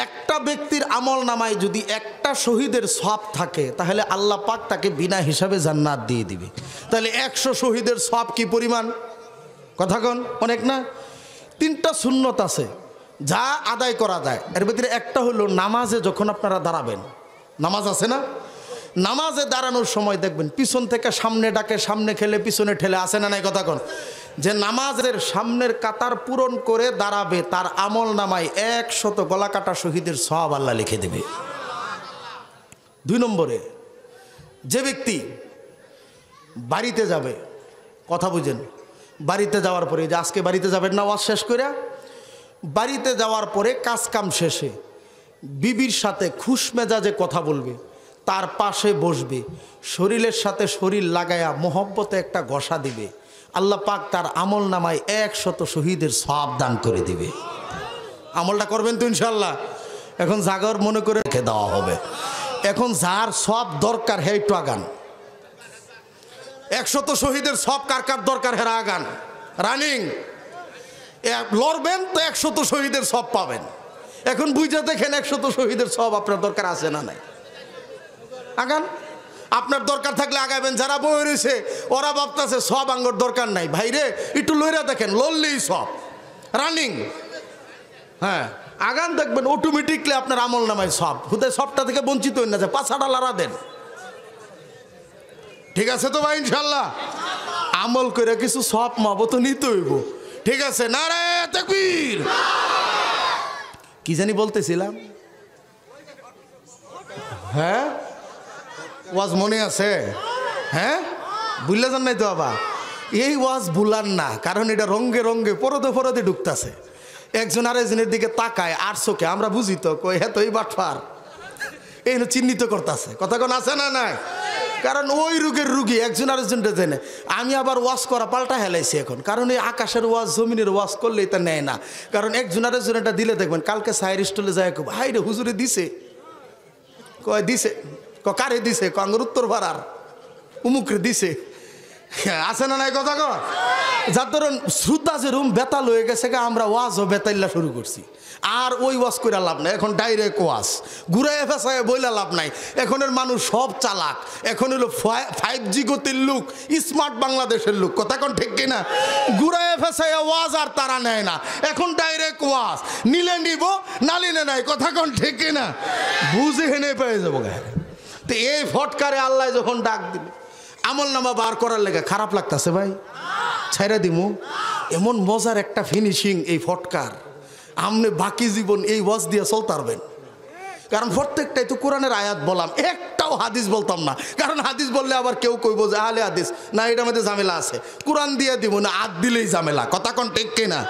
একটা ব্যক্তির আমল নামায় যদি একটা শহীদের সওয়াব থাকে তাহলে আল্লাহ পাক তাকে বিনা হিসাবে জান্নাত দিয়ে দিবে। তাহলে 100 শহীদের সওয়াব কি পরিমাণ, কথা কন অনেক না। 3টা সুন্নত আছে যা আদায় করা যায়, এর ভিতরে একটা হলো নামাজে যখন আপনারা দাঁড়াবেন, নামাজ আছে না, নামাজে দাঁড়ানোর সময় দেখবেন পিছন থেকে সামনে ডাকে, সামনে খেলে পিছনে ঠেলে, আসে না নাই কথা কন, যে নামাজের সামনের কাতার পূরণ করে দাঁড়াবে তার আমল নামায় 100 গলা কাটা শহীদের সওয়াব আল্লাহ লিখে দেবে। 2 নম্বরে যে ব্যক্তি বাড়িতে যাবে, কথা বুঝেন, বাড়িতে যাওয়ার পরে, যে আজকে বাড়িতে যাবেন না ওয়াজ শেষ করে, বাড়িতে যাওয়ার পরে কাজ কাম শেষে বিবির সাথে খুশ মেজাজে কথা বলবে, তার পাশে বসবে, শরীরের সাথে শরীর লাগায়া মোহব্বতে একটা ঘষা দিবে, আল্লাহ পাক তার আমল নামায় 100 শহীদের সওয়াব দান করে দিবে। আমলটা করবেন তো ইনশাল্লাহ। এখন জাগর মনে করে রেখে দেওয়া হবে। এখন যার সওয়াব দরকার হে একটু আগান, 100 শহীদের সওয়াব কার কার দরকার হেরা আগান, রানিং লড়বেন তো 100 শহীদের সওয়াব পাবেন। এখন বুঝে দেখেন 100 শহীদের সওয়াব আপনার দরকার আছে না নাই, আগান। আপনার দরকার থাকলে আগাবেন। যারা বই রয়েছে ওরা ভাবতেছে সব আঙ্গর দরকার নাই, ভাইরে একটু লইরা দেখেন, লড়লেই সব রানিং। হ্যাঁ আগান, দেখবেন অটোমেটিকলি আপনার আমল নামায় সব, হুদে সবটা থেকে বঞ্চিত হয়ে না যায়, 5 লারা দেন। ঠিক আছে তো ভাই ইনশাল্লাহ, আমল করে কিছু সব মাবো তো নিতে হইব। ঠিক আছে নারায়ে তাকবীর। কি জানি বলতেছিলাম, হ্যাঁ ওয়াজ মনে আছে, হ্যাঁ ভুললে যান নাই তো বাবা, এই ওয়াজ ভুলান না, কারণ এটা রঙ্গে রঙ্গে পরদে পরদে ঢুকতেছে। একজন আরেকজনের দিকে তাকায় আর চোখে, আমরা বুঝি তো কই হ্যাঁ তো এই বাটফার, এই চিহ্নিত করতেছে, কথা কোন আছে না নাই, কারণ ওই রোগের রুগী একজন আরেকজনটা জেনে। আমি আবার ওয়াজ করা পাল্টা হেলাইছি এখন, কারণ এই আকাশের ওয়াজ জমিনের ওয়াজ করলে এটা নেয় না, কারণ একজন আরেকজন এটা দিলে দেখবেন কালকে সাইর স্টলে যায়, হাই রে হুজুরে দিছে, কয় দিছে, কারে দিছে, কাঙ্গর উত্তর ভাড়ার উমুকরে দিছে, আছে না নাই কথা কর। যার ধরুন শ্রদ্ধা যেরকম বেতাল হয়ে গেছে, আমরা ওয়াজও বেতাইল্লা শুরু করছি, আর ওই ওয়াজ করে লাভ নাই, এখন ডাইরেক্ট ওয়াজ ঘুরাই ফেসায় বইলা লাভ নাই। এখনের মানুষ সব চালাক, এখন হলো 5G গতির লোক, স্মার্ট বাংলাদেশের লোক, কথা কোন ঠিক কিনা, ঘুরাই ফেসায় ওয়াজ আর তারা নেয় না, এখন ডাইরেক্ট ওয়াজ, নিলে নিব না নিলে নাই, কথা কোন ঠিক কিনা, বুঝে হেনে পেয়ে যাবো গায়ে। তো এই ফটকারে আল্লাহ যখন ডাক দিল, আমল নামা বার করার লেগে খারাপ লাগতেছে ভাই, ছাইরা দিমু এমন মজার একটা ফিনিশিং এই ফটকার, আপনি বাকি জীবন এই ওয়াজ দিয়ে চলতে পারবেন। কারণ প্রত্যেকটাই তো কোরআনের আয়াত বললাম, একটাও হাদিস বলতাম না। কারণ হাদিস বললে আবার কেউ কইব যে আহলে হাদিস না, এটার মধ্যে ঝামেলা আছে। কোরআন দিয়ে দিব না, আদ দিলেই ঝামেলা। কথা কোন ঠিক কিনা?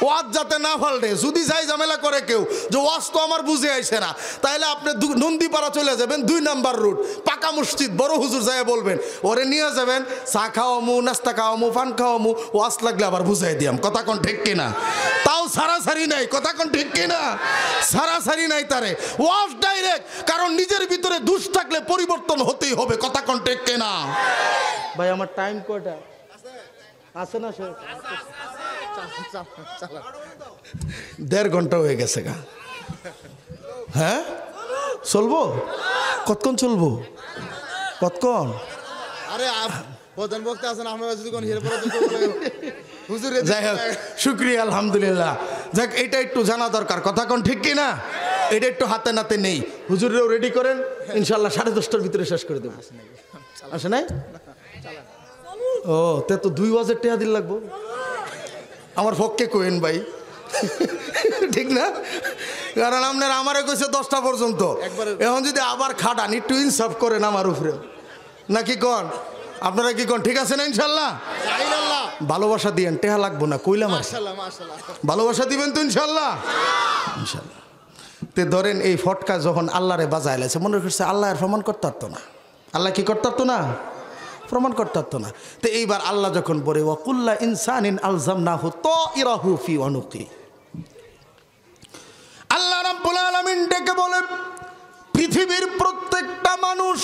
ওয়াজ যাতে না ফাল্টে, যদি যাই ঝামেলা করে কেউ যে ওয়াজ তো আমার বুঝে আইছে না, তাহলে আপনি নন্দীপাড়া চলে যাবেন, 2 নাম্বার রুট, পাকা মসজিদ, বড় হুজুর যায় বলবেন, ওরে নিয়ে যাবেন, চা খাওয়ামু, নাস্তা খাওয়ামু, পান খাওয়ামু, ওয়াজ লাগলে আবার বুঝাই দিয়াম। কথা কোন ঠিক কিনা? তাও সারাসারি নাই। কথা কোন ঠিক কিনা? সারাসারি নাই তারে, ওয়াজ ডাইরেক্ট। কারণ নিজের ভিতরে দুষ থাকলে পরিবর্তন হতেই হবে। কথা কোন ঠিক কিনা? ভাই আমার টাইম কয়টা আছে না? 1.5 ঘন্টা হয়ে গেছে গা। হ্যাঁ চলবো? কতক্ষণ চলবো? কতক্ষণ? আরে প্রধান বক্তা আছেন, আমরা যদি কোন হিরে পড়া হুজুর। যাই হোক, শুক্রিয়া, আলহামদুলিল্লাহ। যাক, এটা একটু জানা দরকার। কথা কোন ঠিক কি না? এটা একটু হাতে নাতে নেই। হুজুরেও রেডি করেন, ইনশাল্লাহ 10:30টার ভিতরে শেষ করে দেবো। আসে নাই? ও তে তো 2 ওয়াজের টেহা দিল লাগবো। আমার পক্ষে কোয়েন ভাই, ঠিক না? কারণ আপনার আমারে কইছে 10টা পর্যন্ত। এখন যদি আবার খাটান, একটু ইনসাফ করেন আমার উপরে, নাকি কন? আপনারা কি কন? ঠিক আছে না? ইনশাল্লাহ ভালোবাসা দিয়েন, টেহা লাগবো না কইলাম। ভালোবাসা দিবেন তো ইনশাল্লাহ? ইনশাল্লাহ। তে ধরেন এই ফটকা যখন আল্লাহরে বাজায় লাইছে, মনে করছে আল্লাহ আর প্রমাণ করতে পারতো না। আল্লাহ কি করতে পারতো না? প্রমাণ করতে পারতো না। তো এইবার আল্লাহ যখন বলে ওয়াকুল্লা ইনসানিন আলজামনাহু তাইরাহু ফি উনুকি, আল্লাহ রাব্বুল আলামিন ডেকে বলে পৃথিবীর প্রত্যেকটা মানুষ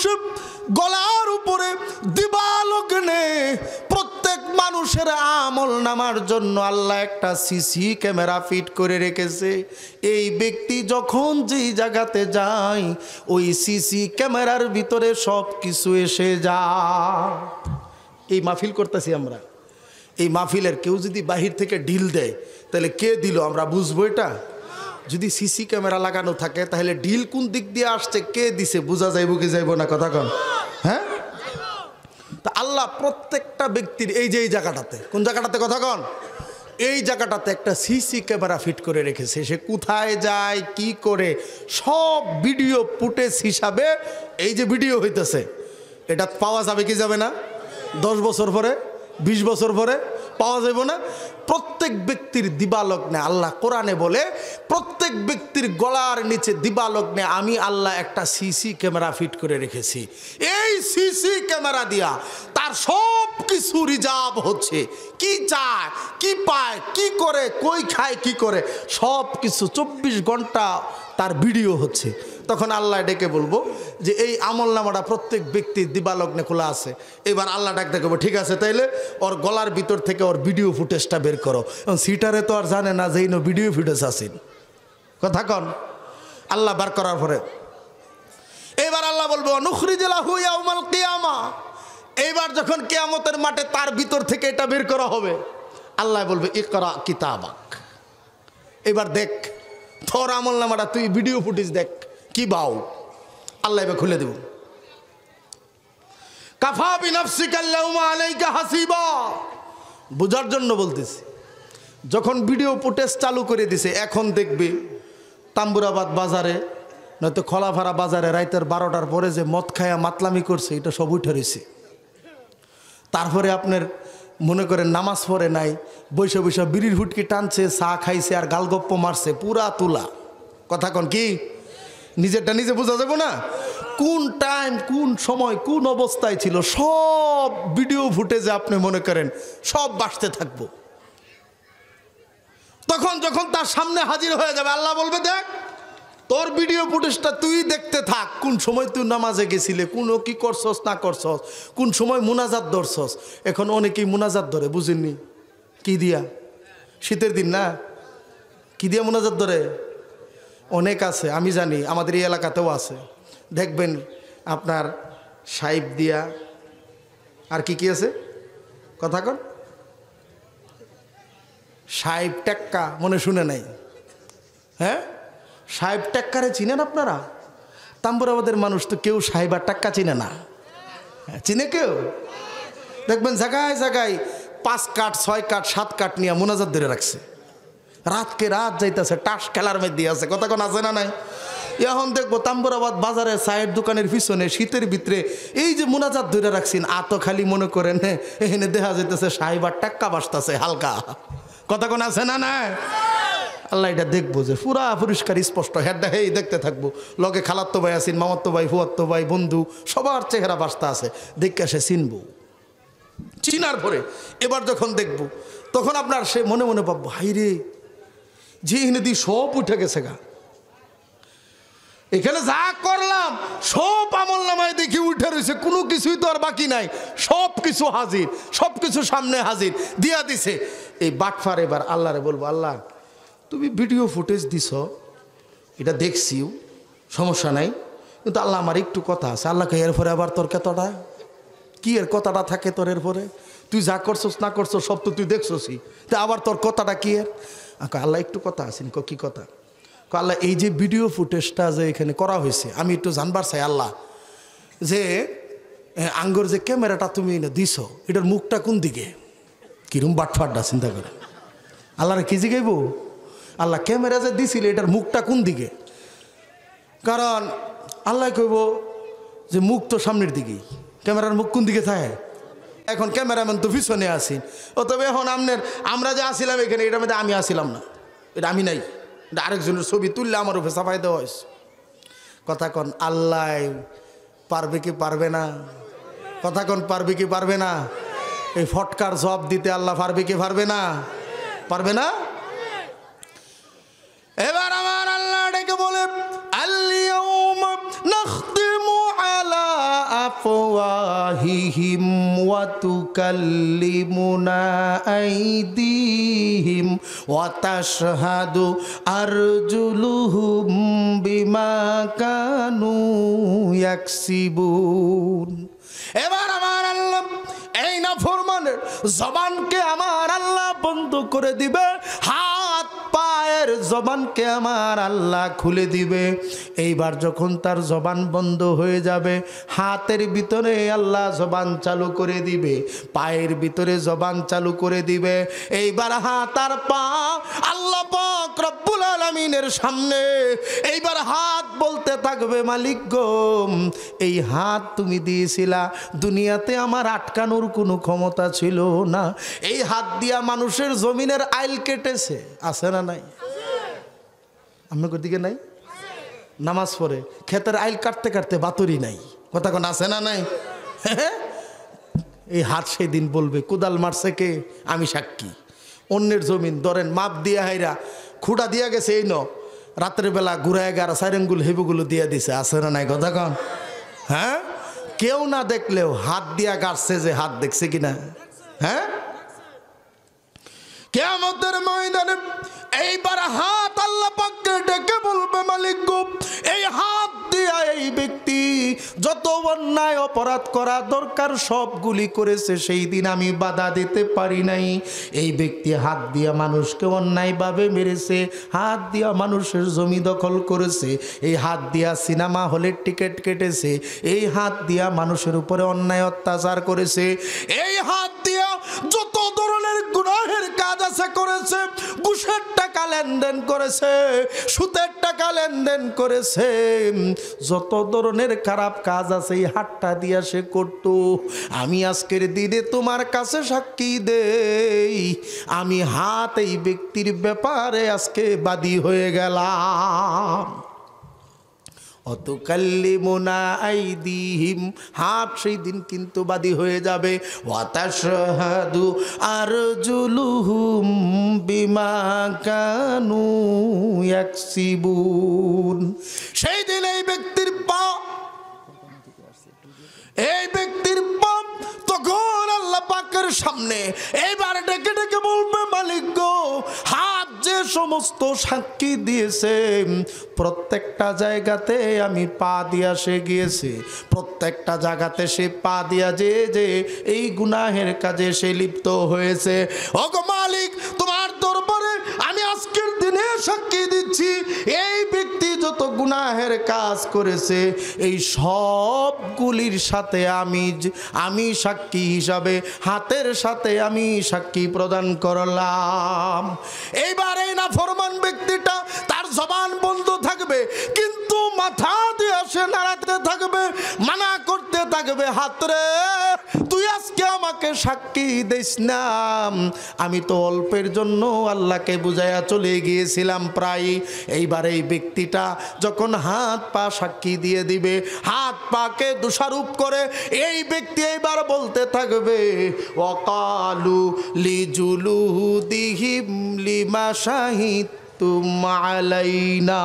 গলার উপরে দিবালগ্নে প্রত্যেক মানুষের আমল নামার জন্য আল্লাহ একটা সিসি ক্যামেরা ফিট করে রেখেছে। এই ব্যক্তি যখন যেই জায়গাতে যায়, ওই সিসি ক্যামেরার ভিতরে সব কিছু এসে যায়। এই মাহফিল করতেছি আমরা, এই মাহফিলের কেউ যদি বাহির থেকে ঢিল দেয়, তাহলে কে দিল আমরা বুঝবো এটা? যদি সিসি ক্যামেরা লাগানো থাকে, তাহলে ঢিল কোন দিক দিয়ে আসছে, কে দিছে, বোঝা যাইব কি যাইব না? কথা কন। হ্যাঁ, তা আল্লাহ প্রত্যেকটা ব্যক্তির এই যে এই জায়গাটাতে, কোন জায়গাটাতে কথা কন, এই জায়গাটাতে একটা সিসি ক্যামেরা ফিট করে রেখেছে। সে কোথায় যায়, কি করে, সব ভিডিও ফুটেজ হিসাবে এই যে ভিডিও হইতেছে, এটা পাওয়া যাবে কি যাবে না? 10 বছর পরে, 20 বছর পরে পাওয়া যাবে না? প্রত্যেক ব্যক্তির দিবালগ্নে আল্লাহ কোরআনে বলে, প্রত্যেক ব্যক্তির গলার নিচে দিবালগ্নে আমি আল্লাহ একটা সিসি ক্যামেরা ফিট করে রেখেছি। এই সিসি ক্যামেরা দিয়া তার সব কিছু রিজার্ভ হচ্ছে, কি চায়, কি পায়, কি করে, কই খায়, কি করে, সব কিছু 24 ঘন্টা তার ভিডিও হচ্ছে। তখন আল্লাহ ডেকে বলবো যে এই আমল নামাটা প্রত্যেক ব্যক্তির দিবালগ্নে খোলা আছে। এবার আল্লাহ ডাক দেখবো, ঠিক আছে, তাইলে ওর গলার ভিতর থেকে ওর ভিডিও ফুটেজটা বের করো। সিটারে তো আর জানে না যে এই ভিডিও ফুটেজ আছে। কথা কন। আল্লাহ বার করার পরে এবার আল্লাহ বলবো নুখরিজলাহু ইয়াউমাল কিয়ামা, এইবার যখন কিয়ামতের মাঠে তার ভিতর থেকে এটা বের করা হবে, আল্লাহ বলবে ইকরা কিতাবাক, এবার দেখ তোর আমল নামাটা, তুই ভিডিও ফুটেজ দেখ কি বাউ। আল্লাহ এবার খুলে দেব। কাফা বিনাফসিকা আল-ইয়াউমা আলাইকা হাসিবা, বোঝার জন্য বলতেছি। যখন ভিডিও ফুটেজ চালু করে দিছে, এখন দেখবি তাম্বুরাবাদ বাজারে নয়তো খোলাফাড়া বাজারে রাইতের 12টার পরে যে মদ খায়া মাতলামি করছে, এটা সব উঠে রয়েছে। তারপরে আপনার মনে করেন নামাজ পড়ে নাই, বৈশা বৈশা বিড়ির হুটকি টানছে, চা খাইছে আর গালগপ্প মারছে, পুরা তুলা। কথা কন কি? নিজেরটা নিজে বোঝা যাবো না? কোন টাইম, কোন সময়, কোন অবস্থায় ছিল, সব ভিডিও ফুটেজে আপনি মনে করেন সব বাসতে থাকবো। তখন যখন তার সামনে হাজির হয়ে যাবে, আল্লাহ বলবে দেখ তোর ভিডিও ফুটেজটা তুই দেখতে থাক, কোন সময় তুই নামাজে গেছিলে, কোন কি করছস না করছস, কোন সময় মুনাজাত ধরছস। এখন অনেকেই মুনাজাত ধরে, বুঝেননি কি দিয়া? শীতের দিন না, কি দিয়া মুনাজাত ধরে? অনেক আছে, আমি জানি, আমাদের এই এলাকাতেও আছে। দেখবেন আপনার সাইব দিয়া, আর কি কি আছে কথা কন, সাহেব টেক্কা মনে শুনে নাই? হ্যাঁ, সাহেব টেক্কারে চিনেন আপনারা? তাম্বুরাবাদের মানুষ তো কেউ সাহেব আর টেক্কা চিনে না। চিনে কেউ? দেখবেন জায়গায় জায়গায় 5 কাঠ 6 কাঠ 7 কাঠ নিয়ে মোনাজাত ধরে রাখছে, রাতকে রাত যাইতেছে, টাস খেলার মধ্যে আছে, কথা কোন আছে না নাই? এখন দেখবো তাম্বুরাবাদ বাজারে চায়ের দোকানের পিছনে শীতের ভিতরে এই যে মোনাজাত ধরে রাখছেন, আতো খালি মনে করেন এখানে দেখা যাইতেছে সাহেবার টাক্কা বাসতেছে হালকা, কথা কোন আছে না নাই? আল্লাহ এটা দেখবো যে পুরা পরিষ্কার স্পষ্ট, হেডটা হেই দেখতে থাকবো, লগে খালাত্তো ভাই আছেন, মামাত্তো ভাই, ফুয়াত্তো ভাই, বন্ধু, সবার চেহারা বাসতা আছে, দেখে সে চিনবো। চিনার পরে এবার যখন দেখবো তখন আপনার সে মনে মনে ভাববো, হাই রে, যে এনে দিয়ে সব উঠে গেছে গা, এখানে যা করলাম সব আমল নামায় দেখি উঠে রয়েছে, কোনো কিছুই তো আর বাকি নাই, সব কিছু হাজির, সব কিছু সামনে হাজির দিয়া দিছে। এই বাটফার এবার আল্লাহরে বলবো, আল্লাহ তুমি ভিডিও ফুটেজ দিছ, এটা দেখছিও, সমস্যা নাই, কিন্তু আল্লাহ আমার একটু কথা আছে। আল্লাহকে এর পরে আবার তোর কতটা কি এর কথাটা থাকে তোর, এর পরে তুই যা করছস না করছস সব তো তুই দেখছসই, তা আবার তোর কথাটা কি এর? আল্লাহ একটু কথা আছেন। কি কথা? আল্লাহ এই যে ভিডিও ফুটেজটা যে এখানে করা হয়েছে, আমি একটু জানবার চাই আল্লাহ, যে আঙ্গর যে ক্যামেরাটা তুমি দিছ, এটার মুখটা কোন দিকে? কিরম বাটফাটটা চিন্তা করে আল্লাহরে কি জিগাইব? আল্লাহ ক্যামেরা যে দিছিল এটার মুখটা কোন দিকে? কারণ আল্লাহ কইব যে মুখ তো সামনের দিকেই, ক্যামেরার মুখ কোন দিকে থাকে? এখন ক্যামেরাম্যান তো পিছনে আসেন, ও তবে এখন আমরা যে আসিলাম এখানে, এটার মধ্যে আমি আসিলাম না, এটা আমি নাই, এটা আরেকজনের ছবি তুললে আমার উপরে চাপাই দেওয়া হয়েছে। কথা কন আল্লাহ পারবে কি পারবে না? কথা কন পারবে কি পারবে না? এই ফটকার জবাব দিতে আল্লাহ পারবে কি পারবে না? পারবে না? এবার আমার আল্লাহ ডেকে বলে, আল-ইয়াউমা নাখতিমু আলা আফওয়াহিহিম ওয়া তুকাল্লিমুনা আইদিহিম ওয়া তাশহাদু আরজুলুহুম বিমা কানু ইয়াকসিবুন। এবার আমার আল্লাহ এই নাফরমানের জবানকে আমার আল্লাহ বন্ধ করে দিবে, হাত পায়ের জবানকে আমার আল্লাহ খুলে দিবে। এইবার যখন তার জবান বন্ধ হয়ে যাবে, হাতের ভিতরে আল্লাহ জবান চালু করে দিবে, পায়ের ভিতরে জবান চালু করে দিবে। এইবার হাত আর পা আল্লাহ পাক রব্বুল আলামিনের সামনে এইবার হাত বলতে থাকবে, মালিক গো, এই হাত তুমি দিয়েছিলা, দুনিয়াতে আমার আটকানোর কোনো ক্ষমতা ছিল না, এই হাত দিয়া মানুষের জমিনের আইল কেটেছে, আছে না নাই? আপনার দিকে নাই? নামাজ পড়ে ক্ষেতের আইল কাটতে কাটতে বাতুরি নাই, কথা কোন আছে না নাই? এই হাত সেই দিন বলবে, কোদাল মারছে কে? আমি সাক্ষী। অন্যের জমিন ধরেন মাপ দিয়া হাইরা খুঁড়া দিয়া গেছে, এই ন রাতের বেলা ঘুরায় গাড়া সাইরেনগুলো হেবুগুলো দিয়া দিছে, আছে না নাই? কথা কন হ্যাঁ, কেউ না দেখলেও হাত দিয়া গাড়ছে, যে হাত দেখছে কিনা? হ্যাঁ, কিয়ামতের ময়দানে এইবার হাত আল্লাহ পাককে ডেকে বলবে, মালিক গো, এই হাত দিয়া এই ব্যক্তি যত অন্যায় অপরাধ করা দরকার সবগুলি করেছে, সেই দিন আমি বাধা দিতে পারি নাই। এই ব্যক্তি হাত দিয়া মানুষকে অন্যায়ভাবে মেরেছে, হাত দিয়া মানুষের জমি দখল করেছে, এই হাত দিয়া সিনেমা হলের টিকিট কেটেছে, এই হাত দিয়া মানুষের উপরে অন্যায় অত্যাচার করেছে, এই হাত দিয়া যত ধরনের গুনাহের কাজ আছে করেছে, ঘুষের টাকা লেনদেন করেছে, সুদের টাকা লেনদেন করেছে, যত ধরনের খারাপ কাজ আছে এই হাতটা দিয়া সে করত। আমি আজকের দিনে তোমার কাছে সাক্ষী দেই, আমি হাত এই ব্যক্তির ব্যাপারে আজকে বাদী হয়ে গেলাম। অতুকাল্লিমুনা আইদিহিম, হাত সেই দিন কিন্তু বাদী হয়ে যাবে। ওয়া তাশহাদু আরজুলুহুম বিমা কানু ইয়াকসিবুন। সেই দিন এই ব্যক্তির পা তখন আল্লাহ পাকের সামনে এইবার ডেকে ডেকে বলবে, মালিক গো, হাত যে সমস্ত সাক্ষী দিয়েছে প্রত্যেকটা জায়গাতে আমি পা দিয়া সে গিয়েছে, প্রত্যেকটা জায়গাতে সে পা দিয়া যে এই গুনাহের কাজে সে লিপ্ত হয়েছে। ওগো মালিক, তোমার দরবারে আমি আজকের দিনে সাক্ষী দিচ্ছি, এই ব্যক্তি যত গুনাহের কাজ করেছে, এই সবগুলির সাথে আমি সাক্ষী হিসাবে হাতের সাথে আমি সাক্ষী প্রদান করলাম। এইবার এই নাফরমান ব্যক্তিটা তার জবান বন্ধ থাকবে, কিন্তু মাথা দিয়ে সে নাড়াতে থাকবে, মানা করতে থাকবে, হাতরে তুই আজকে আমাকে সাক্ষী দিস না, আমি তো অল্পের জন্য আল্লাহকে বুঝাইয়া চলে গিয়েছিলাম প্রায়। এইবার এই ব্যক্তিটা যখন হাত পা সাক্ষী দিয়ে দিবে, হাত পাকে দোষারোপ করে এই ব্যক্তি এইবার বলতে থাকবে, ওয়াকালু লিজুলুদিহিম লিমা শাহিদতুম আলাইনা।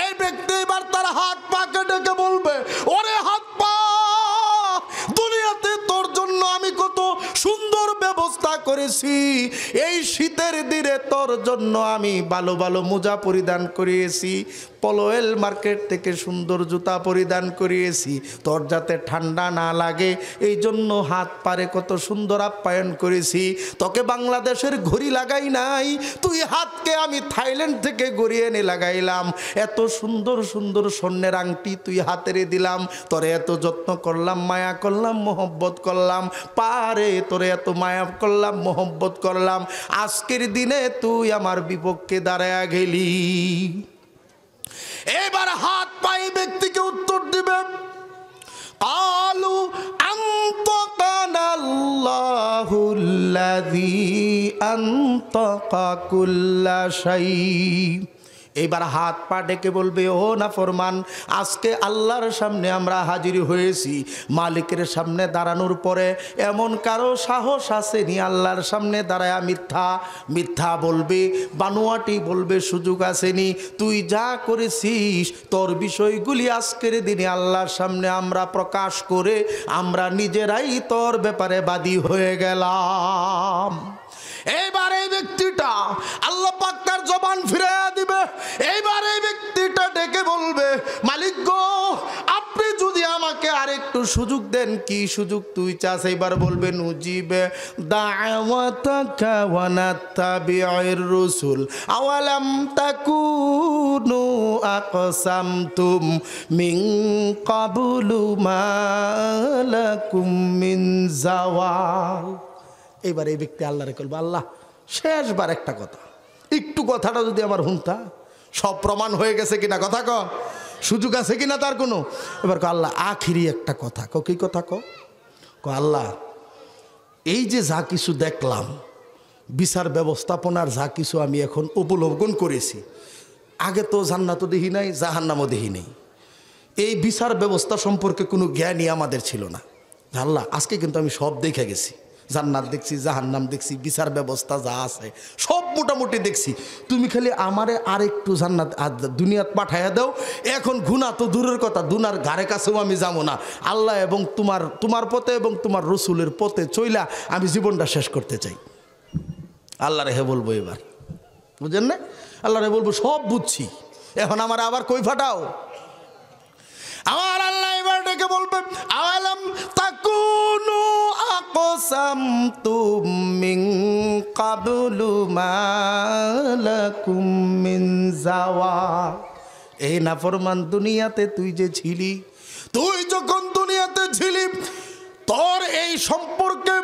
এই ব্যক্তি এবার তার হাত পাকে ডেকে বলবে, ওরে হাত পা, দুনিয়াতে তোর জন্য আমি কত সুন্দর ব্যবস্থা করেছি, এই শীতের দিনে তোর জন্য আমি ভালো ভালো মোজা পরিধান করিয়েছি, পলোয়েল মার্কেট থেকে সুন্দর জুতা পরিধান করিয়েছি, তোর যাতে ঠান্ডা না লাগে এই জন্য হাত পারে কত সুন্দর আপ্যায়ন করেছি, তোকে বাংলাদেশের ঘড়ি লাগাই নাই, তুই হাতকে আমি থাইল্যান্ড থেকে গড়িয়ে এনে লাগাইলাম, এত সুন্দর সুন্দর স্বর্ণের আংটি তুই হাতেরে দিলাম, তোরে এত যত্ন করলাম, মায়া করলাম, মোহব্বত করলাম, পারে তোরে এত মায়া করলাম, মোহব্বত করলাম, আজকের দিনে তুই আমার বিপক্ষে দাঁড়ায়া গেলি। এবার হাত পাই ব্যক্তিকে উত্তর দিবে, আলু আনতাকানাল্লাহুল্লাযী আনতাকা কুল্লা শাই। এইবার হাত পা ডেকে বলবে, ও নাফরমান, আজকে আল্লাহর সামনে আমরা হাজির হয়েছি, মালিকের সামনে দাঁড়ানোর পরে এমন কারো সাহস আসেনি আল্লাহর সামনে দাঁড়ায় মিথ্যা মিথ্যা বলবে, বানোয়াটি বলবে, সুযোগ আসেনি। তুই যা করেছিস তোর বিষয়গুলি আজকের দিনে আল্লাহর সামনে আমরা প্রকাশ করে আমরা নিজেরাই তোর ব্যাপারে বাদী হয়ে গেলাম। এইবার এই ব্যক্তিটা আল্লাহ পাক তার জবান ফিরাইয়া দিবে। এইবার এই ব্যক্তিটা ডেকে বলবে, মালিক গো, আপনি যদি আমাকে আরেকটু সুযোগ দেন। কি সুযোগ তুই চাস? এইবার বলবে, নুজিবে দাওয়াতাকা ওয়া নাত্তাবিউর রাসূল আওয়ালাম তাকুনু আকসামতুম মিন ক্বাবলু মা লাকুম মিন জাওয়াল। এইবার এই ব্যক্তি আল্লাহরে বলবে, আল্লাহ শেষবার একটা কথা, একটু কথাটা যদি আমার হুনতা, সব প্রমাণ হয়ে গেছে কিনা, কথা ক, সুযোগ আছে কিনা তার কোনো। এবার আল্লাহ আখিরি একটা কথা ক, কি কথা ক? আল্লাহ এই যে যা কিছু দেখলাম, বিচার ব্যবস্থাপনার যা কিছু আমি এখন উপলব্ধ করেছি, আগে তো জান্নাতও দেখি নাই, জাহান্নামও দেখি নেই, এই বিচার ব্যবস্থা সম্পর্কে কোনো জ্ঞানই আমাদের ছিল না। আল্লাহ আজকে কিন্তু আমি সব দেখে গেছি, জান্নাত দেখছি, জাহান্নাম দেখছি, বিচার ব্যবস্থা যা আছে সব মোটামুটি দেখছি, তুমি খালি আমারে আরেকটু জান্নাত দুনিয়াত পাঠাইয়া দাও। এখন গুনাহ তো দূরের কথা, দুনার ঘাড়ে কাছেও আমি যাবো না, আল্লাহ এবং তোমার পথে এবং তোমার রসুলের পথে চইলা আমি জীবনটা শেষ করতে চাই। আল্লাহ রে বলবো, এবার বুঝেন না, আল্লাহ রে বলবো সব বুঝছি, এখন আমার আবার কই ফাটাও। আমার আল্লাহ এবার ডেকে বলবে, আলাম তাকুনু আকসামতুম মিন ক্বাবলু মা লাকুম মিন জাওয়াল। এই নাফরমান, দুনিয়াতে তুই যে ছিলি, তুই যখন দুনিয়াতে ছিলি, তোর এই সম্পর্কে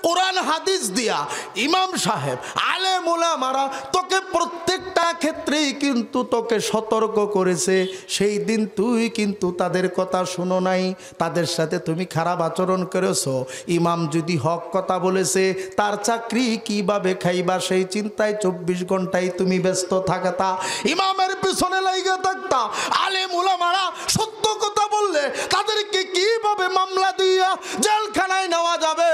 কোরআন হাদিস দিয়া ইমাম সাহেব, আলেম ওলামারা তোকে প্রত্যেকটা ক্ষেত্রেই কিন্তু তোকে সতর্ক করেছে। সেই দিন তুই কিন্তু তাদের কথা শুনো নাই, তাদের সাথে তুমি খারাপ আচরণ করেছো। ইমাম যদি হক কথা বলেছে, তার চাকরি কিভাবে খাইবা সেই চিন্তায় 24 ঘন্টায় তুমি ব্যস্ত থাকতা, ইমামের পিছনে লাইগা থাকতা। আলেম ওলামারা সত্য কথা বললে তাদেরকে কিভাবে মামলা দিয়া জেলখানায় নেওয়া যাবে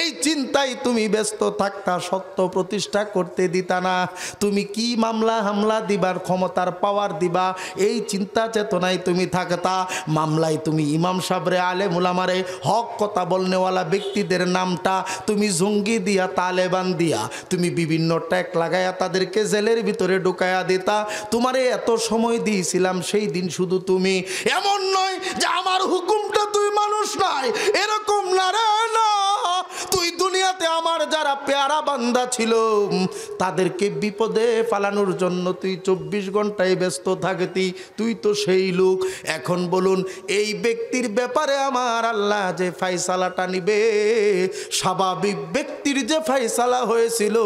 এই চিন্তায় তুমি ব্যস্ত থাকতা, সত্য প্রতিষ্ঠা করতে দিতা না। তুমি কি মামলা হামলা দিবার ক্ষমতার পাওয়ার দিবা এই চিন্তা চেতনায় তুমি থাকতা। মামলায় তুমি ইমাম সাহেবরে, আলেম উলামারে, হক কথা বলনেওয়ালা ব্যক্তিদের নামটা তুমি জঙ্গি দিয়া, তালেবান দিয়া তুমি বিভিন্ন ট্যাগ লাগায়া তাদেরকে জেলের ভিতরে ঢুকায়া দিতা। তোমারে এত সময় দিয়েছিলাম, সেই দিন শুধু তুমি, এমন নয় যে আমার হুকুমটা তুই মানুষ নাই, এরকম না রে, না, তুই দুনিয়াতে আমার যারা পেয়ারা বান্দা ছিল তাদেরকে বিপদে ফালানোর জন্য তুই 24 ঘন্টায় ব্যস্ত থাকতি, তুই তো সেই লোক। এখন বলুন এই ব্যক্তির ব্যাপারে আমার আল্লাহ যে ফায়সালাটা নিবে, স্বাভাবিক ব্যক্তির যে ফায়সালা হয়েছিল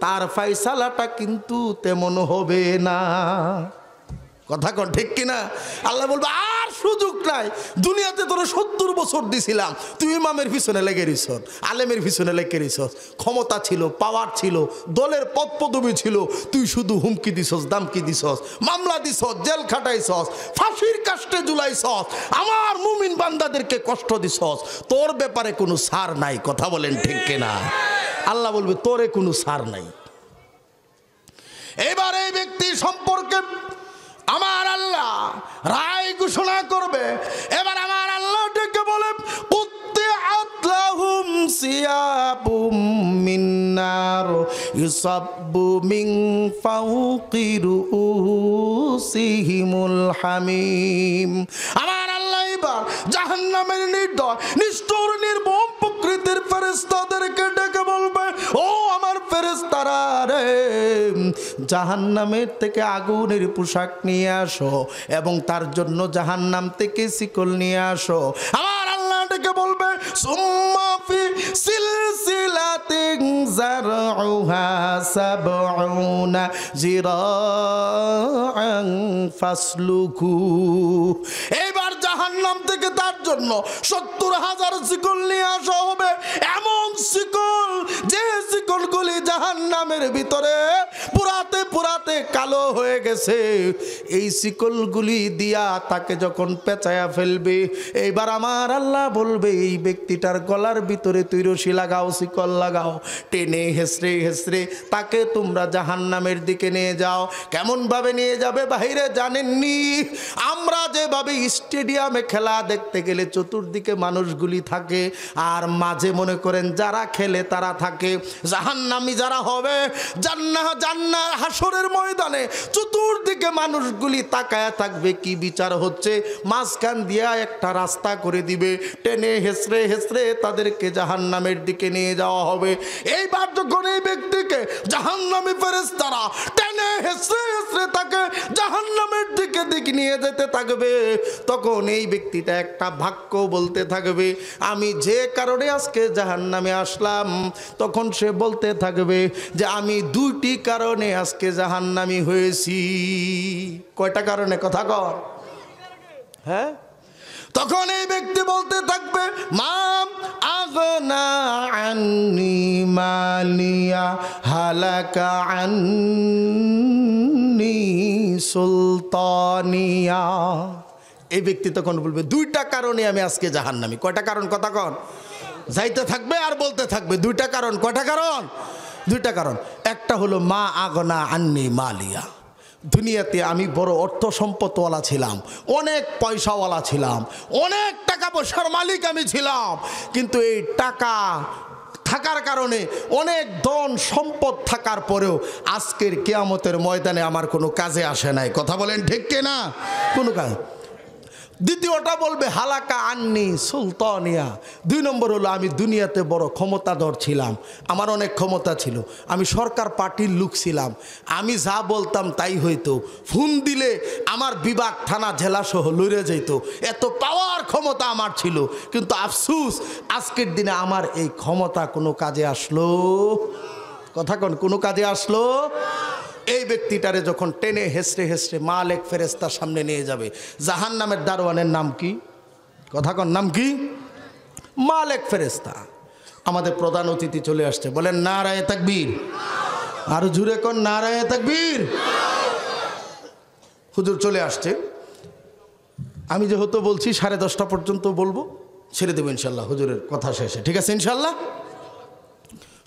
তার ফায়সালাটা কিন্তু তেমন হবে না। কথা কন ঠিক কিনা? আল্লাহ বলবে আর সুযোগ নাই, দুনিয়াতে তোরা 70 বছর দিছিলাম, তুই ইমামের পিছনে লেগে রিস, আলেমের পিছনে লেগে রিস, ক্ষমতা ছিল, পাওয়ার ছিল, দলের পদ পদবি ছিল, তুই শুধু হুমকি দিছস, দামকি দিছস, মামলা দিছস, জেল খাটাইছস, ফাঁসির কাস্টে ঝুলাইছস, আমার মুমিন বান্দাদেরকে কষ্ট দিছস, তোর ব্যাপারে কোনো ছাড় নাই। কথা বলেন ঠিক কিনা? আল্লাহ বলবে তোরে কোনো ছাড় নাই। এবার এই ব্যক্তি সম্পর্কে আমার আল্লাহ রায় ঘোষণা করবে। এবার আমার আল্লাহ ডেকে বলে কুত্তিআত লাহুম সিয়াবুম মিন নার ইউসাব্বু মিন ফাওকি রুউসিহিমুল হামিম। আমার আল্লাহ এবার জাহান্নামের নির্দয় নিষ্ঠুর নির্মম প্রকৃতির ফেরেশতাদেরকে ডেকে বলবে, ও আমার ফেরেশতারা রে, জাহান্নামের থেকে আগুনের পোশাক নিয়ে আসো এবং তার জন্য জাহান্নাম থেকে শিকল নিয়ে আসো। আমার আল্লাহ ডেকে বলবে সুম্মা ফি সিলসিলাতিন যারউহা সাবউনা জিরাআন ফাসলুকু। এবার জাহান্নাম থেকে তার জন্য 70,000 শিকল নিয়ে আসা হবে, এমন শিকল যে শিকলগুলি জাহান্নামের ভিতরে পুরাতে পুরাতে কালো হয়ে গেছে। এই শিকলগুলি দিয়া তাকে যখন পেঁচায়া ফেলবে, এইবার আমার আল্লাহ বলবে এই ব্যক্তিটার গলার ভিতরে তুই রশি লাগাও, শিকল লাগাও, টেনে হেসড়ে হেসড়ে তাকে তোমরা জাহান্নামের দিকে নিয়ে যাও। কেমন ভাবে নিয়ে যাবে বাহিরে জানেননি? আমরা যেভাবে স্টেডিয়ামে খেলা দেখতে গেলে চতুর্দিকে মানুষগুলি থাকে আর মাঝে মনে করেন যারা খেলে তারা থাকে, জাহান্নামী যারা হবে জান্নাহ হাসরের ময়দানে চতুর্দিকে মানুষগুলি তাকায়া থাকবে কি বিচার হচ্ছে, মাঝখান দিয়া একটা রাস্তা করে দিবে, টেনে হেসড়ে হেসড়ে তাদেরকে জাহান্নামের দিকে নিয়ে যাওয়া হবে। এইবার যখন এই ব্যক্তিকে জাহান্নামী ফেরেশতারা টেনে হেসড়ে হেসড়ে তাকে জাহান্নামের দিকে নিয়ে যেতে থাকবে, তখন এই ব্যক্তিটা একটা বাক্য বলতে থাকবে, আমি যে কারণে আজকে জাহান্নামে আসলাম। তখন সে বলতে থাকবে যে আমি 2টি কারণে আজকে জাহান্নামী হয়েছি। কয়টা কারণে? কথা কর। হ্যাঁ, তখন এই ব্যক্তি বলতে থাকবে মাম আগনা আন্নি মালিয়া হালাকা আন্নি সুলতানিয়া। এই ব্যক্তি তখন বলবে 2টা কারণে আমি আজকে জাহান্নামী। কয়টা কারণ? কথা কন। যাইতে থাকবে আর বলতে থাকবে 2টা কারণ। কয়টা কারণ? 2টা কারণ। একটা হলো মা আগনা আন্নি মালিয়া, দুনিয়াতে আমি বড় অর্থ সম্পদওয়ালা ছিলাম, অনেক পয়সাওয়ালা ছিলাম, অনেক টাকা পয়সার মালিক আমি ছিলাম, কিন্তু এই টাকা থাকার কারণে, অনেক ধন সম্পদ থাকার পরেও আজকের কিয়ামতের ময়দানে আমার কোনো কাজে আসে নাই। কথা বলেন ঠিক কিনা? কোনো কাজ। দ্বিতীয়টা বলবে হালাকা আন্নি সুলতানিয়া। 2 নম্বর হলো আমি দুনিয়াতে বড় ক্ষমতাধর ছিলাম, আমার অনেক ক্ষমতা ছিল, আমি সরকার পার্টির লোক ছিলাম, আমি যা বলতাম তাই হইতো, ফোন দিলে আমার বিভাগ থানা জেলা সহ লড়ে যেত, এত পাওয়ার ক্ষমতা আমার ছিল। কিন্তু আফসুস আজকের দিনে আমার এই ক্ষমতা কোনো কাজে আসলো? কথা কোন কোনো কাজে আসলো? এই ব্যক্তিটারে যখন টেনে হেসড়ে হেসড়ে মালিক ফেরেশতার সামনে নিয়ে যাবে, জাহান্নামের দারোয়ানের নাম কি? কথা কন, নাম কি? মালিক ফেরেশতা। আমাদের প্রধান অতিথি চলে আসছে, বলেন নারায়ে তাকবীর। আরো জুড়ে কোন নারায়ে তাকবীর। হুজুর চলে আসছে। আমি যেহেতু বলছি 10:30 পর্যন্ত বলবো, ছেড়ে দেবো ইনশাল্লাহ হুজুরের কথা শেষে। ঠিক আছে ইনশাল্লাহ?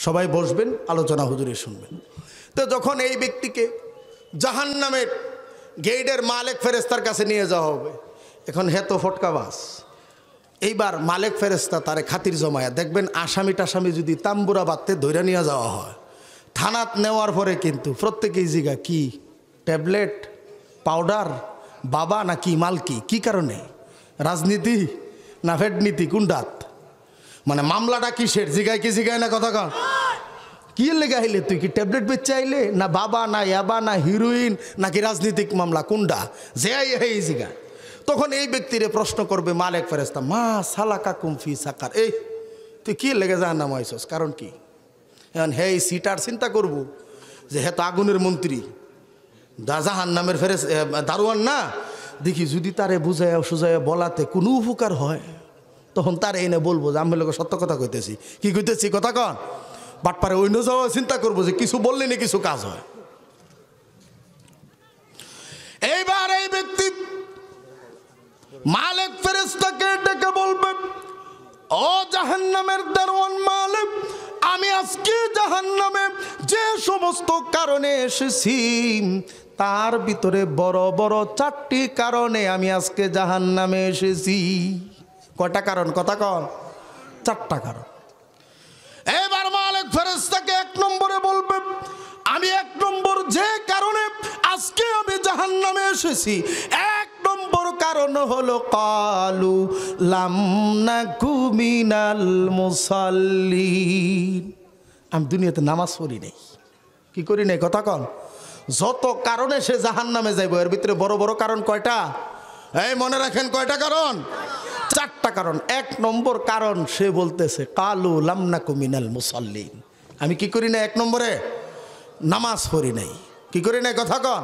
সবাই বসবেন, আলোচনা হুজুরের শুনবেন। তো যখন এই ব্যক্তিকে জাহান্নামের গেটের মালিক ফেরেশতার কাছে নিয়ে যাওয়া হবে, এখন হেতো ফটকাবাস, এইবার মালিক ফেরেশতা তারে খাতির জমায়া দেখবেন, আসামি টাসামি যদি তাম্বুরা বাঁধতে ধরে নিয়ে যাওয়া হয়, থানাত নেওয়ার পরে কিন্তু প্রত্যেকেই জিগা কি ট্যাবলেট, পাউডার, বাবা না কি মালকি, কি কারণে? রাজনীতি না ভেটনীতি, কোনটাত? মানে মামলাটা কিসের? জিগায় কি জিগায় না? কথা কন। কি লেগে আইলে তুই কি ট্যাবলেট বেচে আইলে না বাবা না ইয়াবা না হিরোইন নাকি রাজনৈতিক মামলা কোনটা যে এই জিগা তখন এই ব্যক্তিরে প্রশ্ন করবে মালিক ফেরেশতা মা সালাকা কুমফি সাকার এই তুই কি লেগে জাহান্নামে আইছস কারণ কি এখন হে সিটার চিন্তা করব যে হে তো আগুনের মন্ত্রী জাহান্নামের দারোয়ান না দেখি যদি তারে বুঝাইয়া সুজাইয়া বলাতে কোনো উপকার হয় তখন তার এনে বলবো যে আমি লোক সত্য কথা কইতেছি কি কইতেছি কথা কন বাটপারে অন্য যাওয়া চিন্তা করবো যে কিছু বললে না কিছু কাজ হয়। এইবার এই ব্যক্তি মালিক ফেরেশতাকে ডেকে বলবে ও জাহান্নামের দারোয়ান মালিক আমি আজকে জাহান্নামে যে সমস্ত কারণে এসেছি তার ভিতরে বড় বড় 4টি কারণে আমি আজকে জাহান্নামে এসেছি। কয়টা কারণ কথা কন 4টা কারণ। এবার মালিক ফেরেশতাকে 1 নম্বরে বলবে আমি 1 নম্বর যে কারণে আজকে আমি জাহান্নামে এসেছি 1 নম্বর কারণ হলো কালু লাম নাকু মিনাল মুসাল্লিন আমি দুনিয়াতে নামাজ পড়ি নাই কি করি নাই কথা কন যত কারণে সে জাহান্নামে যাইব এর ভিতরে বড় বড় কারণ কয়টা এই মনে রাখেন কয়টা কারণ 4টা কারণ। 1 নম্বর কারণ সে বলতেছে কালু লাম নাকু মিনাল মুসাল্লিন আমি কি করি না 1 নম্বরে নামাজ পড়ি নাই কি করি নাই কথা কন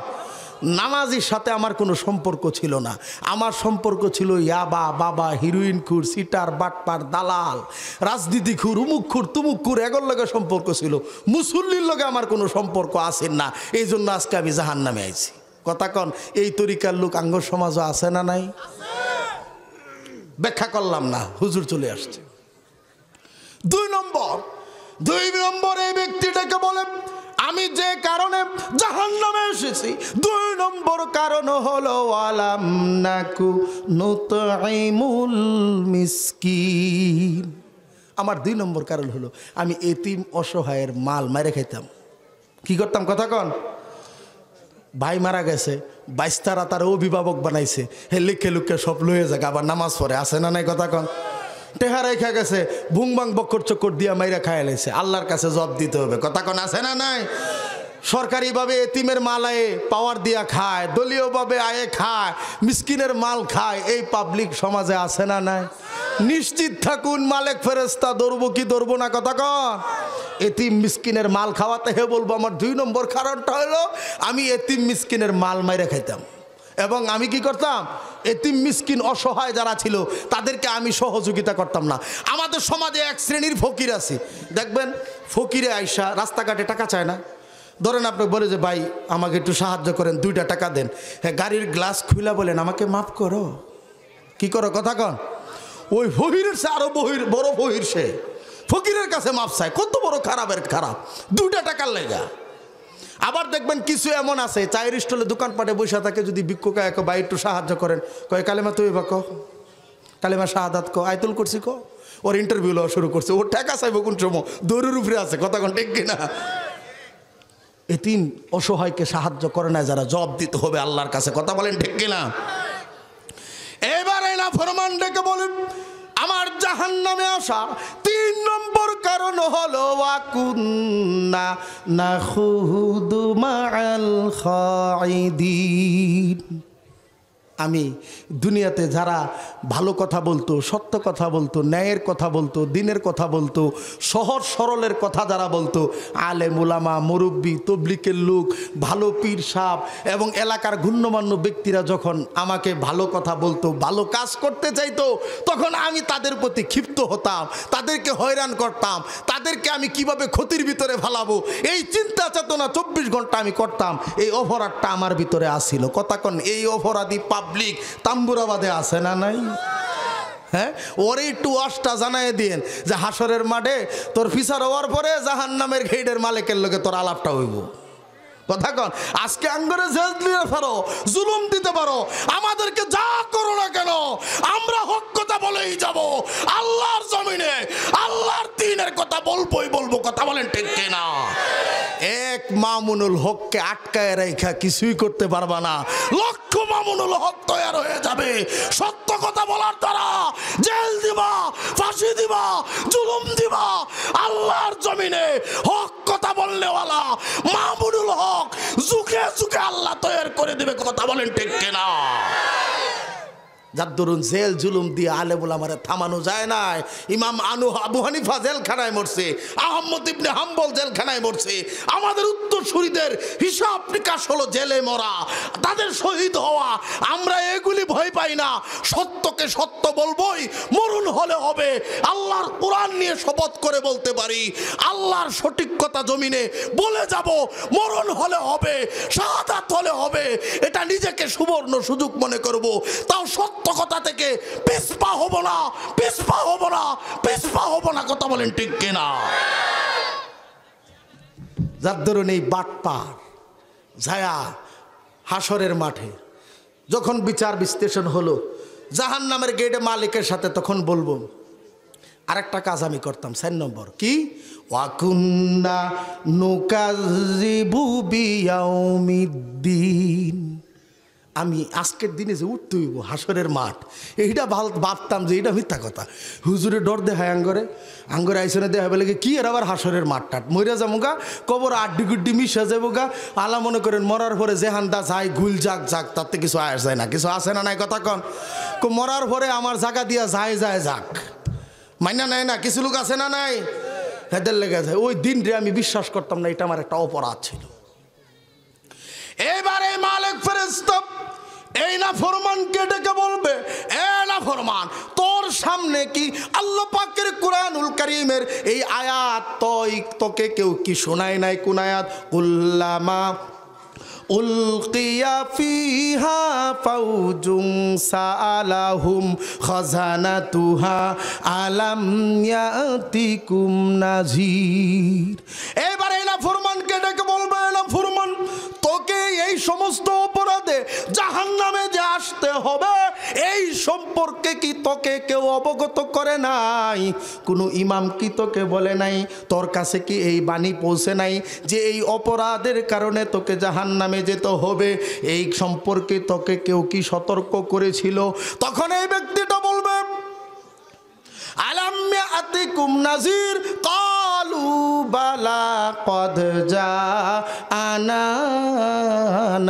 নামাজের সাথে আমার কোনো সম্পর্ক ছিল না আমার সম্পর্ক ছিল ইয়াবা বাবা হিরোইন খুর সিটার বাটপার দালাল রাজনীতি খুর উমুক খুর তুমুক খুর এগুলোর লগে সম্পর্ক ছিল মুসল্লির লগে আমার কোনো সম্পর্ক আছে না এই জন্য আজকে আমি জাহান্নামে আইছি কথা কন এই তরিকার লোক আঙ্গ সমাজও আছে না নাই ব্যাখ্যা করলাম না হুজুর চলে আসছে। 2 নম্বর এই ব্যক্তিটাকে বলে আমি যে কারণে জাহান্নামে এসেছি 2 নম্বর কারণ হলো ওয়ালাম নাকু নুতঈমুল মিসকিন আমার 2 নম্বর কারণ হলো আমি এতিম অসহায়ের মাল মারে খাইতাম কি করতাম কথা কন ভাই মারা গেছে 22 তারা তার অভিভাবক বানাইছে হে লিখে লুকে সব লয়ে যাক আবার নামাজ পড়ে আসে না নাই কথা কন টেহা রেখা গেছে ভুংবাং বক্কর চক্কর দিয়া মাইরা খাইয়া লাইছে আল্লাহর কাছে জবাব দিতে হবে কথা কন আছে না নাই সরকারিভাবে এতিমের মাল আয়ে পাওয়ার দিয়া খায় দলীয়ভাবে আয়ে খায় মিসকিনের মাল খায় এই পাবলিক সমাজে আছে না নাই নিশ্চিত থাকুন মালিক ফেরেশতা ধরবো কি ধরবো না কথা কন এতিম মিসকিনের মাল খাওয়াতে হে বলবো আমার 2 নম্বর কারণটা হলো আমি এতিম মিসকিনের মাল মাইরা খাইতাম এবং আমি কি করতাম এতিম মিসকিন অসহায় যারা ছিল তাদেরকে আমি সহযোগিতা করতাম না। আমাদের সমাজে এক শ্রেণীর ফকির আছে দেখবেন ফকিরে আইসা রাস্তাঘাটে টাকা চায় না ধরেন আপনি বলে যে ভাই আমাকে একটু সাহায্য করেন 2টা টাকা দেন হ্যাঁ গাড়ির গ্লাস খুলে বলেন আমাকে মাফ করো কি করো কথা কন ওই ফকিরের সে আরো বড় ফকির সে ফকিরের কাছে মাপ চায় কত বড় খারাপের খারাপ 2টা টাকার লেগা। আবার দেখবেন কিছু এমন আছে চায়ের স্টলে দোকানপাটে বসে থাকে যদি ভিক্ষুক এক ভাই একটু সাহায্য করেন কয় কালেমা তুই বা কো কালেমা শাহাদাত কো আয়তুল করছি কো ওর ইন্টারভিউ লওয়া শুরু করছে ওর টাকা চাইব কোন সময় দৌড়ের উপরে আছে কথা কোন ঠিক কিনা এতিম অসহায়কে সাহায্য করে না যারা জবাব দিতে হবে আল্লাহর কাছে কথা বলেন ঠিক কিনা। এবারে না ফরমান ডেকে বলেন আমার জাহান্নামে আসা 3 নম্বর কারণ হলো ওয়াকুন্না নাখুদু মাআল খাইদিন আমি দুনিয়াতে যারা ভালো কথা বলতো সত্য কথা বলতো ন্যায়ের কথা বলতো দিনের কথা বলতো সহজ সরলের কথা যারা বলতো আলেম উলামা মুরব্বি তবলিকের লোক ভালো পীর সাহেব এবং এলাকার গণ্যমান্য ব্যক্তিরা যখন আমাকে ভালো কথা বলতো ভালো কাজ করতে চাইতো তখন আমি তাদের প্রতি ক্ষিপ্ত হতাম তাদেরকে হয়রান করতাম তাদেরকে আমি কিভাবে ক্ষতির ভিতরে ফেলাবো এই চিন্তা চেতনা 24 ঘন্টা আমি করতাম এই অপরাধটা আমার ভিতরে আসছিল কথা কোন এই অপরাধী পাবলিক তাম্বুরাবাদে আছে না নাই হ্যাঁ ওরে একটু ওয়াজটা জানাই দিন যে হাসরের মাঠে তোর ফিসার হওয়ার পরে জাহান্নামের গেটের মালিকের লগে তোর আলাপটা হইব কথা কন আজকে আঙ্গরে জেল দিয়ে পারো জুলুম দিতে পারো আমাদেরকে যা করো না কেন আমরা হক কথা বলেই যাব আল্লাহর জমিনে আল্লাহর দ্বীনের কথা বলবোই বলবো কথা বলেন ঠিক কিনা। এক মামুনুল হককে আটকায় রেখা কিছুই করতে পারবা না লক্ষ মামুনুল হক তৈরি হয়ে যাবে সত্য কথা বলার দ্বারা জেল দিবা, ফাঁসি দিবা, জুলুম দিবা। আল্লাহর জমিনে হক কথা বললেওয়ালা মামুনুল হক যুগে যুগে আল্লাহ তৈরি করে দিবে। কথা বলেন ঠিক কিনা? যার দরুন জেল জুলুম দিয়ে আলেমুল আমারে থামানো যায় না। ইমাম আবু হানিফা জেলখানায় মরছে, আহমদ ইবনে হাম্বল জেলখানায় মরছে। আমাদের উত্তরসূরিদের হিসাব নিকাশ হলো জেলে মরা, তাদের শহীদ হওয়া। আমরা এগুলি ভয় পাই না, সত্যকে সত্য বলবই, মরণ হলে হবে। আল্লাহর কোরআন নিয়ে শপথ করে বলতে পারি, আল্লাহর সঠিক কথা জমিনে বলে যাব। মরণ হলে হবে, শাহাদাত হলে হবে, এটা নিজেকে সুবর্ণ সুযোগ মনে করব। তাও সত্য কথা থেকে পিছপা হব না, পিছপা হব না, পিছপা হব না। কথা বলেন ঠিক কিনা? যার ধরুন এই বাটপার ছায়া হাসরের মাঠে যখন বিচার বিশ্লেষণ হলো, জাহান্নামের গেটে মালিকের সাথে তখন বলবো আরেকটা কাজ আমি করতাম। 4 নম্বর কি? ওয়াকুন্না নুকাযিবু বিয়াউমিদ্দিন। আমি আজকের দিনে যে উঠতে হইব হাসরের মাঠ, এইটা ভাবতাম যে এটা মিথ্যা কথা। হুজুরে ডর দেখায় আঙ্গরে আইসনে দেখা বলে কি এর আবার হাসরের মাঠ টাট মইরা যাবো গা, কবর আড্ডি গুড্ডি মিশা যাবো গা। আলা মনে করেন মরার পরে যেহানটা যাই ঘুল যাক যাক, তাতে কিছু আয় যায় না, কিছু আসে না নাই কথা কন। মরার পরে আমার জায়গা দিয়া যায় যায় যাক, মাইনা নাই না? কিছু লোক আছে না নাই? হেদের লেগে যায়। ওই দিন রে আমি বিশ্বাস করতাম না, এটা আমার একটা অপরাধ ছিল। এবারে মালিক ফেরেশতা এই না ফরমানকে ডেকে বলবে, এ না ফরমান, তোর সামনে কি আল্লাহ পাকের কুরআনুল কারীমের এই আয়াত তোকে কেউ কি শোনায় নাই? কোন আয়াত? কুল্লামা উলকিয়া ফিহা ফাউজুন সাআলাহুম খাজানাতুহা আলাম ইয়াতিকুম নাযীর। এবারে না ফরমানকে ডেকে বলবে, না ফরমান, তোকে এই সমস্ত অপরাধে জাহান্নামে যে আসতে হবে এই সম্পর্কে কি তোকে কেউ অবগত করে নাই? কোনো ইমাম কি তোকে বলে নাই? তোর কাছে কি এই বাণী পৌঁছে নাই যে এই অপরাধের কারণে তোকে জাহান্নামে যেতে হবে? এই সম্পর্কে তোকে কেউ কি সতর্ক করেছিল? তখন এই ব্যক্তিটা বলবে, আলাম ইয়াতিকুম নাযীর? ক্বালু বালা ক্বাদ জাআনা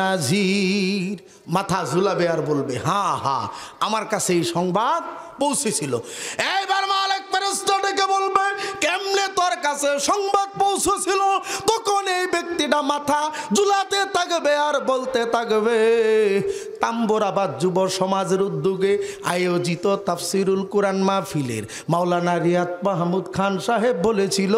নাযীর। মাথা ঝুলাবে আর বলবে, হ্যাঁ হ্যাঁ, আমার কাছে এই সংবাদ পৌঁছেছিল। এইবার মালিক ফেরেশতা ডেকে বলবে, কেমনে তোর কাছে সংবাদ পৌঁছেছিল? তখন এই ব্যক্তিটা মাথা ঝুলাতে থাকবে আর বলতে থাকবে, তাম্বরাবাদ যুব সমাজের উদ্যোগে আয়োজিত তাফসিরুল কুরআন মাহফিলের মাওলানা রিয়াদ মাহমুদ খান সাহেব বলেছিল,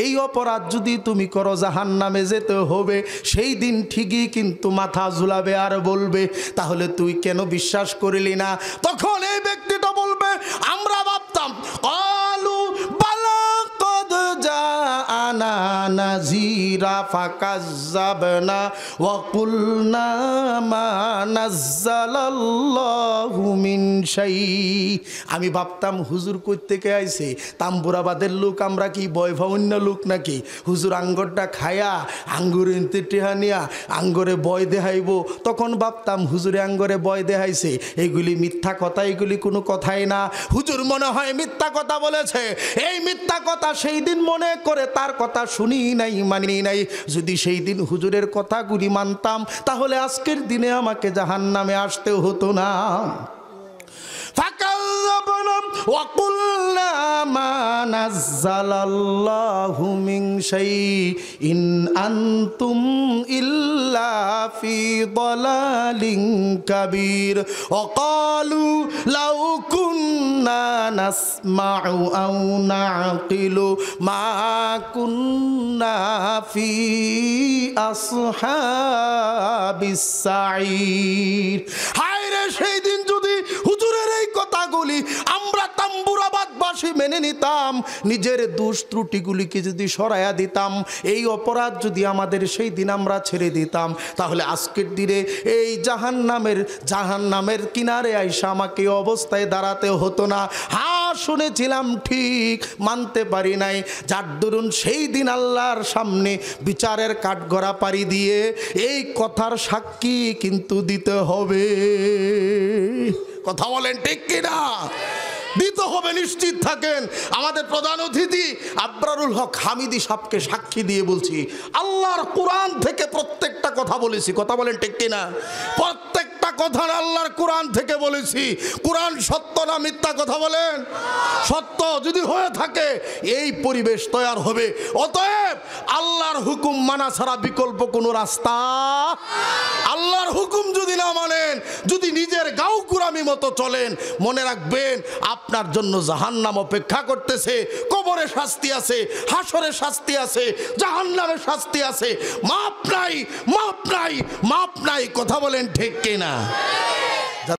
এই অপরাধ যদি তুমি করো জাহান্নামে যেতে হবে। সেই দিন ঠিকই কিন্তু মাথা ঝুলাবে আর বলবে, তাহলে তুই কেন বিশ্বাস করিলি না? তখন এই ব্যক্তিটা বলবে, আমরা ভাবতাম, ক্বালু বালা ক্বাদ জাআনা নাযীরা ফাকাজ্জাবনা ওয়া কুলনা মা নাযালাল্লাহু মিন শাই। আমি ভাবতাম হুজুর কই থেকে আইছে, তাম্বুরাবাদের লোক আমরা কি বয়ভাবন্য লোক নাকি? হুজুর আঙ্গরটা খায়া আঙ্গুর ইনতে টেহানিয়া আঙ্গরে বয় দেখাইব। তখন ভাবতাম হুজুরে আঙ্গরে বয় দেখাইছে, এগুলি মিথ্যা কথা, এগুলি কোনো কথাই না। হুজুর মনে হয় মিথ্যা কথা বলেছে। এই মিথ্যা কথা সেই দিন মনে করে তার কথা শুনি নাই, মানি নাই। যদি সেই দিন হুজুরের কথাগুলি মানতাম তাহলে আজকের দিনে আমাকে জাহান্নামে আসতে হতো না। فكذبنا وقلنا ما نزل الله من شيء إن أنتم إلا في ضلال كبير وقالوا لو كنا نسمع أو نعقل ما كنا في أصحاب السعير। হায় রে, সেই দিন যদি হুজুরের এই কথাগুলি আমরা তাম্বুরাবাদবাসী মেনে নিতাম, নিজের দোষ ত্রুটিগুলিকে যদি সরাইয়া দিতাম, এই অপরাধ যদি আমাদের সেই দিন আমরা ছেড়ে দিতাম, তাহলে আজকের দিনে এই জাহান্নামের কিনারে আইসা আমাকে এই অবস্থায় দাঁড়াতে হতো না। হ্যাঁ, শুনেছিলাম ঠিক, মানতে পারি নাই। যার দরুন সেই দিন আল্লাহর সামনে বিচারের কাঠগড়া পাড়ি দিয়ে এই কথার সাক্ষী কিন্তু দিতে হবে। কথা বলেন ঠিক কিনা? দিতে হবে, নিশ্চিত থাকেন। আমাদের প্রধান অতিথি আবরারুল হক হামিদি সাহেবকে সাক্ষী দিয়ে বলছি, আল্লাহর কোরআন থেকে প্রত্যেকটা কথা বলেছি। কথা বলেন ঠিক কিনা? প্রত্যেকটা কথা আল্লাহর কোরআন থেকে বলেছি। কোরআন সত্য না মিথ্যা? কথা বলেন। সত্য যদি হয়ে থাকে এই পরিবেশ তৈরি হবে। অতএব আল্লাহর হুকুম মানা ছাড়া বিকল্প কোনো রাস্তা। আল্লাহর হুকুম যদি না মানেন, যদি নিজের গাউকুরামি মতো চলেন, মনে রাখবেন আপনার জন্য জাহান্নাম অপেক্ষা করতেছে। কবরে শাস্তি আছে, হাসরে শাস্তি আছে, জাহান্নামে শাস্তি আছে। মাপ নাই, মাপ নাই, মাপ নাই। কথা বলেন ঠিক কিনা?